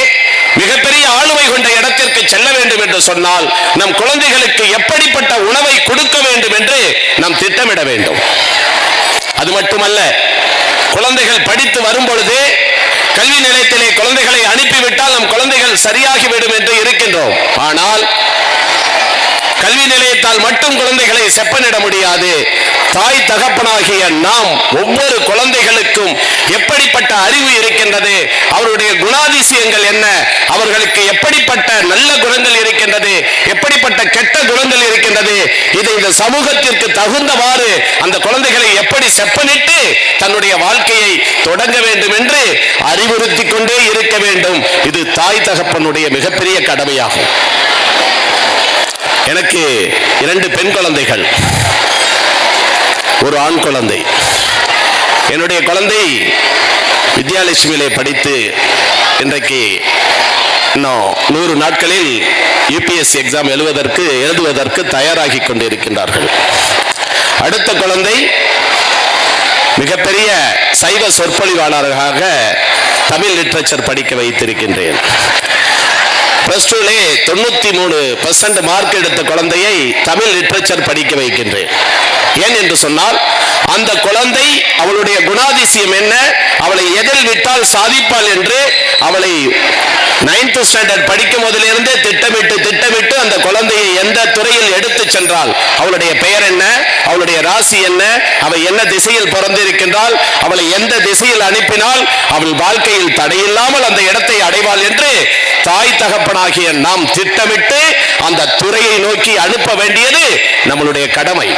[SPEAKER 12] மிகப்பெரிய ஆளுமை கொண்ட இடத்திற்கு செல்ல வேண்டும் என்று சொன்னால் நம் குழந்தைகளுக்கு எப்படிப்பட்ட உணவை கொடுக்க வேண்டும் என்று நாம் திட்டமிட வேண்டும். அது மட்டுமல்ல, குழந்தைகள் படித்து வரும் பொழுது கல்வி நிலையத்திலே குழந்தைகளை அனுப்பிவிட்டால் நம் குழந்தைகள் சரியாகிவிடும் என்று இருக்கின்றோம். ஆனால் கல்வி நிலையத்தால் மட்டும் குழந்தைகளை செப்பனிட முடியாது. தாய் தகப்பனாகிய நாம் ஒவ்வொரு குழந்தைகளுக்கும் எப்படிப்பட்ட அறிவு இருக்கின்றது, அவருடைய குணாதிசயங்கள் என்ன, அவர்களுக்கு எப்படிப்பட்ட நல்ல குணங்கள் இருக்கின்றது, எப்படிப்பட்ட கெட்ட குணங்கள் இருக்கின்றது, இதை இந்த சமூகத்திற்கு தகுந்தவாறு அந்த குழந்தைகளை எப்படி செப்பனிட்டு தன்னுடைய வாழ்க்கையை தொடங்க வேண்டும் என்று அறிவுறுத்தி கொண்டே இருக்க வேண்டும். இது தாய் தகப்பனுடைய மிகப்பெரிய கடமையாகும். எனக்கு 2 பெண் குழந்தைகள், ஒரு ஆண் குழந்தை. என்னுடைய குழந்தை வித்யாலட்சுமியிலே படித்து இன்றைக்கு இன்னும் 100 நாட்களில் யூபிஎஸ்சி எக்ஸாம் எழுதுவதற்கு தயாராகி கொண்டிருக்கின்றார்கள். அடுத்த குழந்தை மிகப்பெரிய சைவ சொற்பொழிவாளராக தமிழ் லிட்ரேச்சர் படிக்க வைத்திருக்கின்றேன். +2லே 93% மார்க் எடுத்த குழந்தையை தமிழ் லிட்ரேச்சர் படிக்க வைக்கின்றேன். ஏன் என்று சொன்னால் அந்த குழந்தை அவளுடைய குணாதிசயம் என்ன, அவளை எதில் விட்டால் சாதிப்பாள் என்று அவளை 9th ஸ்டாண்டர்ட் படிக்கும் போதிலிருந்தே திட்டமிட்டு அந்த குழந்தையை எந்த துறையில் எடுத்து சென்றால், அவளுடைய பெயர் என்ன, அவளுடைய ராசி என்ன, அவள் என்ன திசையில் பிறந்திருக்கின்றால், அவளை எந்த திசையில் அனுப்பினால் அவள் வாழ்க்கையில் தடையில்லாமல் அந்த இடத்தை அடைவாள் என்று தாய் தகப்பனாகிய நாம் திட்டமிட்டு அந்த துறையை நோக்கி அனுப்ப வேண்டியது நம்மளுடைய கடமை.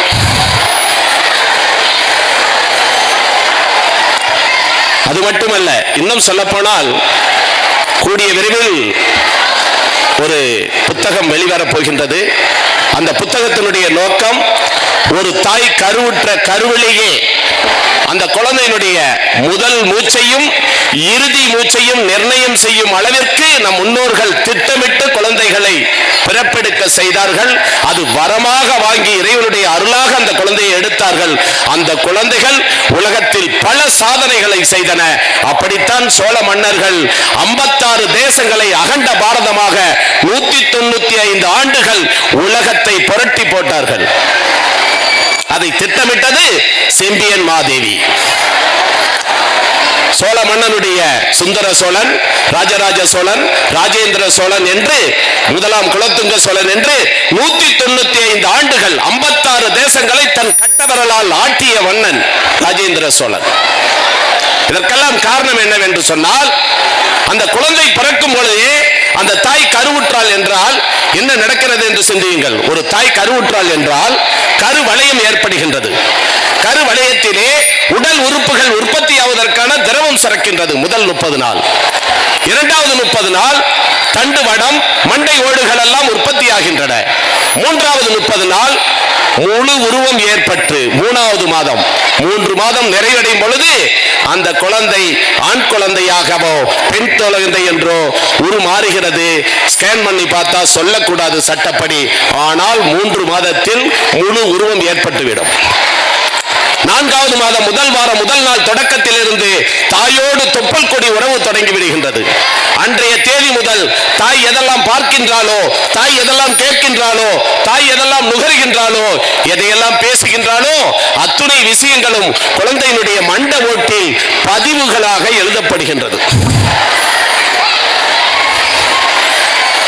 [SPEAKER 12] அது மட்டுமல்ல, இன்னும் சொல்லப்போனால் கூடிய விரைவில் ஒரு புத்தகம் வெளிவரப் போகின்றது. அந்த புத்தகத்தினுடைய நோக்கம், ஒரு தாய் கருவுற்ற கருவிலேயே அந்த குழந்தையினுடைய முதல் மூச்சையும் இறுதி மூச்சையும் நிர்ணயம் செய்யும் அளவிற்கு நம் முன்னோர்கள் திட்டமிட்டு குழந்தைகளை பிறப்பெடுக்க செய்தார்கள். அது வரமாக வாங்கி இறைவனுடைய அருளாக அந்த குழந்தையை எடுத்தார்கள். அந்த குழந்தைகள் உலகத்தில் பல சாதனைகளை செய்தன. அப்படித்தான் சோழ மன்னர்கள் 56 தேசங்களை அகண்ட பாரதமாக 195 ஆண்டுகள் உலகத்தை புரட்டி போட்டார்கள். அதை திட்டமிட்டது செம்பியன் மாதேவி. சோழ மன்னனுடைய சுந்தர சோழன், ராஜராஜ சோழன், ராஜேந்திர சோழன் என்று, முதலாம் குலோத்துங்க சோழன் என்று 195 ஆண்டுகள் 56 தேசங்களை தன் கட்டவரலால் ஆட்டிய மன்னன் ராஜேந்திர சோழன். இதற்கெல்லாம் காரணம் என்னவென்று சொன்னால், அந்த குழந்தை பிறக்கும் பொழுதே அந்த தாய் கருவுற்றாள் என்றால் என்ன நடக்கிறது என்று சிந்தியுங்கள். ஒரு தாய் கருவுற்றாள் என்றால் கருவளையம் ஏற்படுகின்றது. கருவளையத்திலே உடல் உறுப்புகள் உற்பத்தி ஆவதற்கான திரவம் சுரக்கின்றது. முதல் 30 நாள். இரண்டாவது 30 நாள் தண்டு வடம், மண்டை ஓடுகள் எல்லாம் உற்பத்தி ஆகின்றன. மூன்றாவது 30 நாள் முழு உருவம் ஏற்பட்டு 3வது மாதம் 3 மாதம் நிறைவடையும் பொழுது அந்த குழந்தை ஆண் குழந்தையாகவோ பெண் குழந்தை என்றோ உருமாறுகிறது. ஸ்கேன் பண்ணி பார்த்தா சொல்லக்கூடாது சட்டப்படி. ஆனால் 3 மாதத்தில் முழு உருவம் ஏற்பட்டுவிடும். 4வது மாதம் முதல் வாரம் முதல் நாள் தொடக்கத்தில் இருந்து தாயோடு தொப்புள் கொடி உறவு தொடங்கி விடுகின்றது. அன்றைய தேதி முதல் தாய் எதெல்லாம் பார்க்கின்றாளோ, தாய் எதெல்லாம் கேட்கின்றாளோ, தாய் எதெல்லாம் நுகர்கின்றாளோ, எதையெல்லாம் பேசுகின்றாளோ அத்துணை விஷயங்களும் குழந்தையினுடைய மண்ட ஓட்டில் பதிவுகளாக எழுதப்படுகின்றது.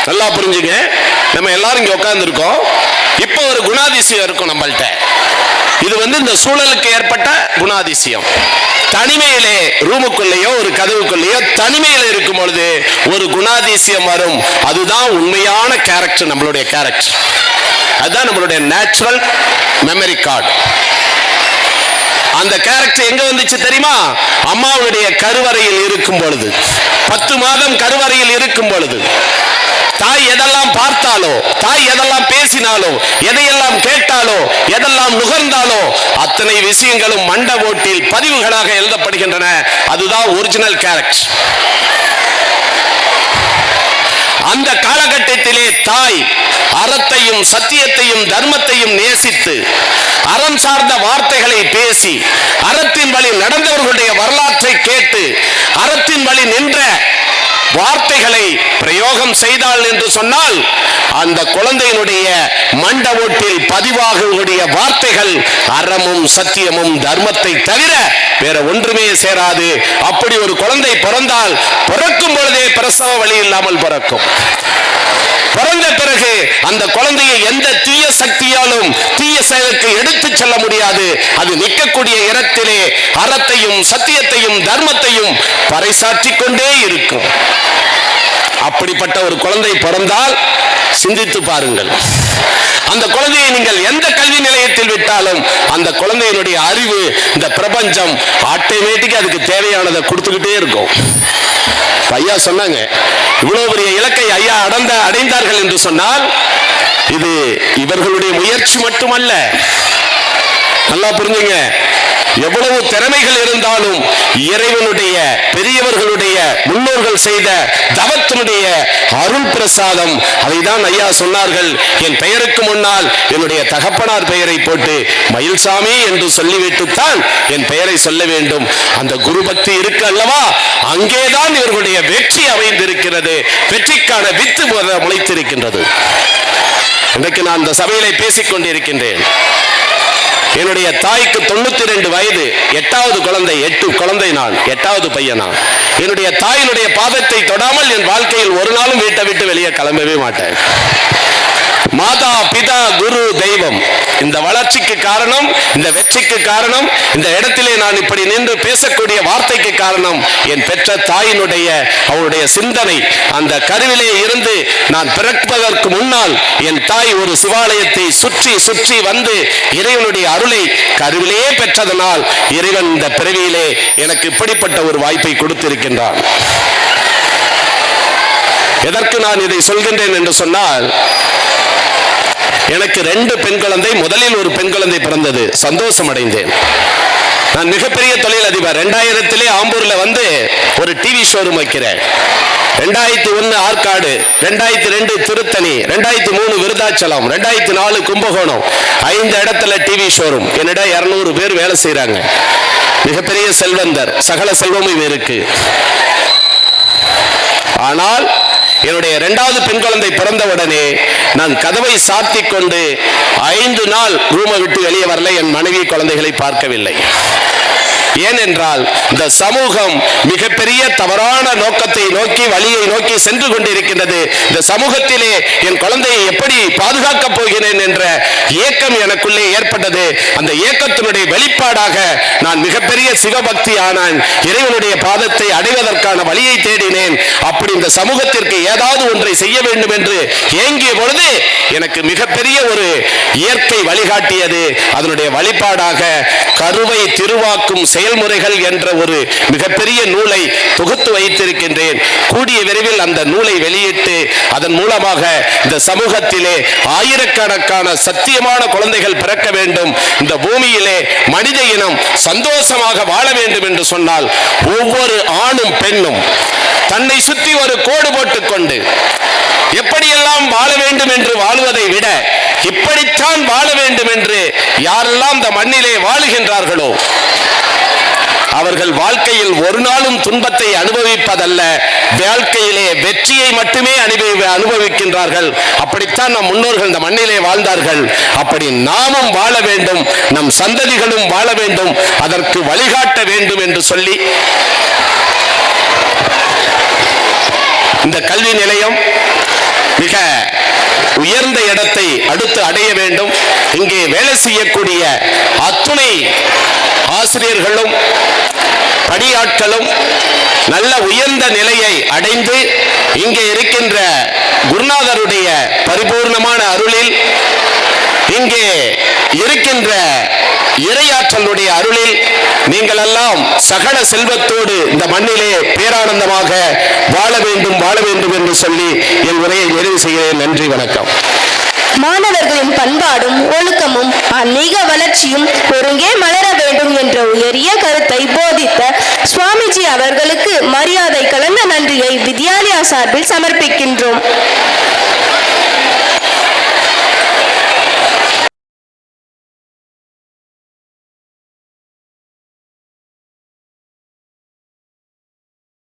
[SPEAKER 12] நல்லா புரிஞ்சுங்க. நம்ம எல்லாரும் இங்க உட்கார்ந்து இருக்கோம். இப்போ ஒரு குணாதிசயம் இருக்கும் நம்மள்ட்ட. இது இந்த சூழலுக்கு ஏற்பட்ட குணாதிசயம். தனிமையிலே ரூமுக்குள்ளேயோ ஒரு கதவுக்குள்ளேயோ தனிமையில இருக்கும் பொழுது ஒரு குணாதிசயம் வரும். அதுதான் உண்மையான கேரக்டர், நம்மளுடைய கேரக்டர். அதுதான் நம்மளுடைய நேச்சுரல் மெமரி கார்டு. அந்த கேரக்டர் எங்க வந்துச்சு தெரியுமா? அம்மாவுடைய கருவறையில் இருக்கும் பொழுது, 10 மாதம் கருவறையில் இருக்கும் பொழுது தாய் எதெல்லாம் பார்த்தாலோ, தாய் எதெல்லாம் பேசினாலோ, எதையெல்லாம் கேட்டாலோ, எதெல்லாம் நுகர்ந்தாலோ அத்தனை விஷயங்களும் மண்ட ஓட்டில் பதிவுகளாக எழுதப்படுகின்றன. அதுதான் ஒரிஜினல் கேரக்டர். அந்த காலகட்டத்திலே தாய் அறத்தையும் நியாயத்தையும் சத்தியத்தையும் தர்மத்தையும் நேசித்து அறம் சார்ந்த வார்த்தைகளை பேசி அறத்தின் வழி நடந்தவர்களுடைய வரலாற்றை கேட்டு அறத்தின் வழி நின்ற வார்த்தைகளை பிரயோகம் செய்தாள் என்று சொன்னால் அந்த குழந்தையினுடைய மண்ட ஓட்டில் பதிவாகக்கூடிய வார்த்தைகள் அறமும் சத்தியமும் தர்மத்தை தவிர வேற ஒன்றுமே சேராது. அப்படி ஒரு குழந்தை பிறந்தால் பிறக்கும் பொழுதே பிரசவ வழி இல்லாமல் பிறக்கும். பிறந்த பிறகு அந்த குழந்தையை எந்த தீய சக்தியாலும் தீய செயலுக்கு எடுத்து செல்ல முடியாது. அது நிற்கக்கூடிய இடத்திலே அறத்தையும் சத்தியத்தையும் தர்மத்தையும் பறைசாற்றிக் கொண்டே இருக்கும். அப்படிப்பட்ட ஒரு குழந்தை பிறந்தால் சிந்தித்து பாருங்கள். அந்த குழந்தையை நீங்கள் எந்த கல்வி நிலையத்தில் விட்டாலும் அந்த குழந்தையினுடைய அறிவு இந்த பிரபஞ்சம் ஆட்டோமேட்டிக்கா அதுக்கு தேவையானதை கொடுத்துக்கிட்டே இருக்கும். ஐயா சொன்னாங்க, இவ்வளவு பெரிய இலக்கை ஐயா அடைந்தார்கள் என்று சொன்னால் இது இவர்களுடைய முயற்சி மட்டுமல்ல. நல்லா புரிஞ்சுங்க. எவ்வளவு திறமைகள் இருந்தாலும் இறைவனுடைய பெரியவர்களுடைய முன்னோர்கள் செய்த தவத்தினுடைய அருள் பிரசாதம். அதைதான் ஐயா சொன்னார்கள், என் பெயருக்கு முன்னால் என்னுடைய தகப்பனார் பெயரை போட்டு மயில்சாமி என்று சொல்லிவிட்டுத்தான் என் பெயரை சொல்ல வேண்டும். அந்த குரு பக்தி இருக்கு அல்லவா, அங்கேதான் இவர்களுடைய வெற்றி அமைந்திருக்கிறது. வெற்றிக்கான வித்து முளைத்திருக்கின்றது. இன்றைக்கு நான் இந்த சபையிலே பேசிக் கொண்டிருக்கின்றேன். என்னுடைய தாய்க்கு 92 வயது, 8வது குழந்தை, 8 குழந்தை, நான் 8வது பையன். நான் என்னுடைய தாயினுடைய பாதத்தை தொடாமல் என் வாழ்க்கையில் ஒரு நாளும் வீட்டை விட்டு வெளியே கிளம்பவே மாட்டேன். மாதா பிதா குரு தெய்வம். இந்த வளர்ச்சிக்கு காரணம், இந்த வெற்றிக்கு காரணம், இந்த இடத்திலே நான் இப்படி நின்று பேசக்கூடிய வார்த்தைக்கு காரணம் என் பெற்ற தாயினுடைய அவருடைய சிந்தனை. அந்த கருவிலே இருந்து நான் பிறப்பதற்கு முன்னால் என் தாய் ஒரு சிவாலயத்தை சுற்றி சுற்றி வந்து இறைவனுடைய அருளை கருவிலே பெற்றதனால் இறைவன் இந்த பிறவியிலே எனக்கு இப்படிப்பட்ட ஒரு வாய்ப்பை கொடுத்திருக்கின்றான். எதற்கு நான் இதை சொல்கின்றேன் என்று சொன்னால், எனக்கு 2 பெண் குழந்தை. முதலில் ஒரு பெண் குழந்தை பிறந்தது, சந்தோஷம் அடைந்தேன். நான் மிகப்பெரிய தொழிலதிபர். 2000 ஆம்பூர்ல வந்து ஒரு டிவி ஷோரூம் வைக்கிறேன். 2001 ஆற்காடு, 2002 திருத்தணி, 2003 விருதாச்சலம், 2004 கும்பகோணம், 5 இடத்துல டிவி ஷோரூம். என்னிடம் 200 பேர் வேலை செய்யறாங்க. மிகப்பெரிய செல்வந்தர், சகல செல்வமும் இருக்கு. ஆனால் என்னுடைய 2வது பெண் குழந்தை பிறந்தவுடனே நான் கதவை சாத்தி கொண்டு 5 நாள் ரூமை விட்டு வெளியே வரல. என் மனைவி குழந்தைகளை பார்க்கவில்லை. ஏனென்றால் இந்த சமூகம் மிகப்பெரிய தவறான நோக்கத்தை நோக்கி, வழியை நோக்கி சென்று கொண்டிருக்கின்றது. இந்த சமூகத்திலே என் குழந்தையை எப்படி பாதுகாக்கப் போகிறேன் என்ற ஏக்கம் எனக்குள்ளே ஏற்பட்டது. அந்த ஏக்கத்தினுடைய வெளிப்பாடாக நான் மிகப்பெரிய சிவபக்தி ஆனான். இறைவனுடைய பாதத்தை அடைவதற்கான வழியை தேடினேன். அப்படி இந்த சமூகத்திற்கு ஏதாவது ஒன்றை செய்ய வேண்டும் என்று ஏங்கிய பொழுது எனக்கு மிகப்பெரிய ஒரு இயற்கை வழிகாட்டியது. அதனுடைய வழிபாடாக கருவை திருவாக்கும் செயல்முறைகள் என்ற ஒரு மிகப்பெரிய நூலை தொகுத்து வைத்திருக்கின்றேன். கூடிய விரைவில் அந்த நூலை வெளியிட்டு அதன் மூலமாக இந்த சமூகத்திலே ஆயிரக்கணக்கான சத்தியமான குழந்தைகள் பிறக்க வேண்டும். இந்த பூமியிலே மனித இனம் சந்தோஷமாக வாழ வேண்டும் என்று சொன்னால் ஒவ்வொரு ஆணும் பெண்ணும் தன்னை சுற்றி ஒரு கோடு போட்டுக் கொண்டு எப்படியெல்லாம் வாழ வேண்டும் என்று வாழ்வதை விட இப்படித்தான் வாழ வேண்டும் என்று யாரெல்லாம் இந்த மண்ணிலே வாழுகின்றார்களோ அவர்கள் வாழ்க்கையில் ஒரு நாளும் துன்பத்தை அனுபவிப்பதல்ல, வாழ்க்கையிலே வெற்றியை மட்டுமே அனுபவிக்கின்றார்கள். அப்படித்தான் நம் முன்னோர்கள் இந்த மண்ணிலே வாழ்ந்தார்கள். அப்படி நாமும் வாழ வேண்டும், நம் சந்ததிகளும் வாழ வேண்டும், அதற்கு வழிகாட்ட வேண்டும் என்று சொல்லி இந்த கல்வி நிலையம் மிக உயர்ந்த இடத்தை அடுத்து அடைய வேண்டும். இங்கே வேலை செய்யக்கூடிய அத்துணை ஆசிரியர்களும் பணியாட்களும் நல்ல உயர்ந்த நிலையை அடைந்து இங்கே இருக்கின்ற குருநாதருடைய பரிபூர்ணமான அருளில், இங்கே இருக்கின்ற இறையாற்றலுடைய அருளில் நீங்கள் எல்லாம் சகல செல்வத்தோடு இந்த மண்ணிலே பேரானந்தமாக வாழ வேண்டும் என்று சொல்லி என் உரையை நிறைவு செய்கிறேன். நன்றி, வணக்கம்.
[SPEAKER 5] மாணவர்களின் பண்பாடும் ஒழுக்கமும் ஆன்மீக வளர்ச்சியும் ஒருங்கே மலர வேண்டும் என்ற உயரிய கருத்தை போதித்த சுவாமிஜி அவர்களுக்கு மரியாதை கலந்த நன்றியை வித்யாலயா சார்பில் சமர்ப்பிக்கின்றோம்.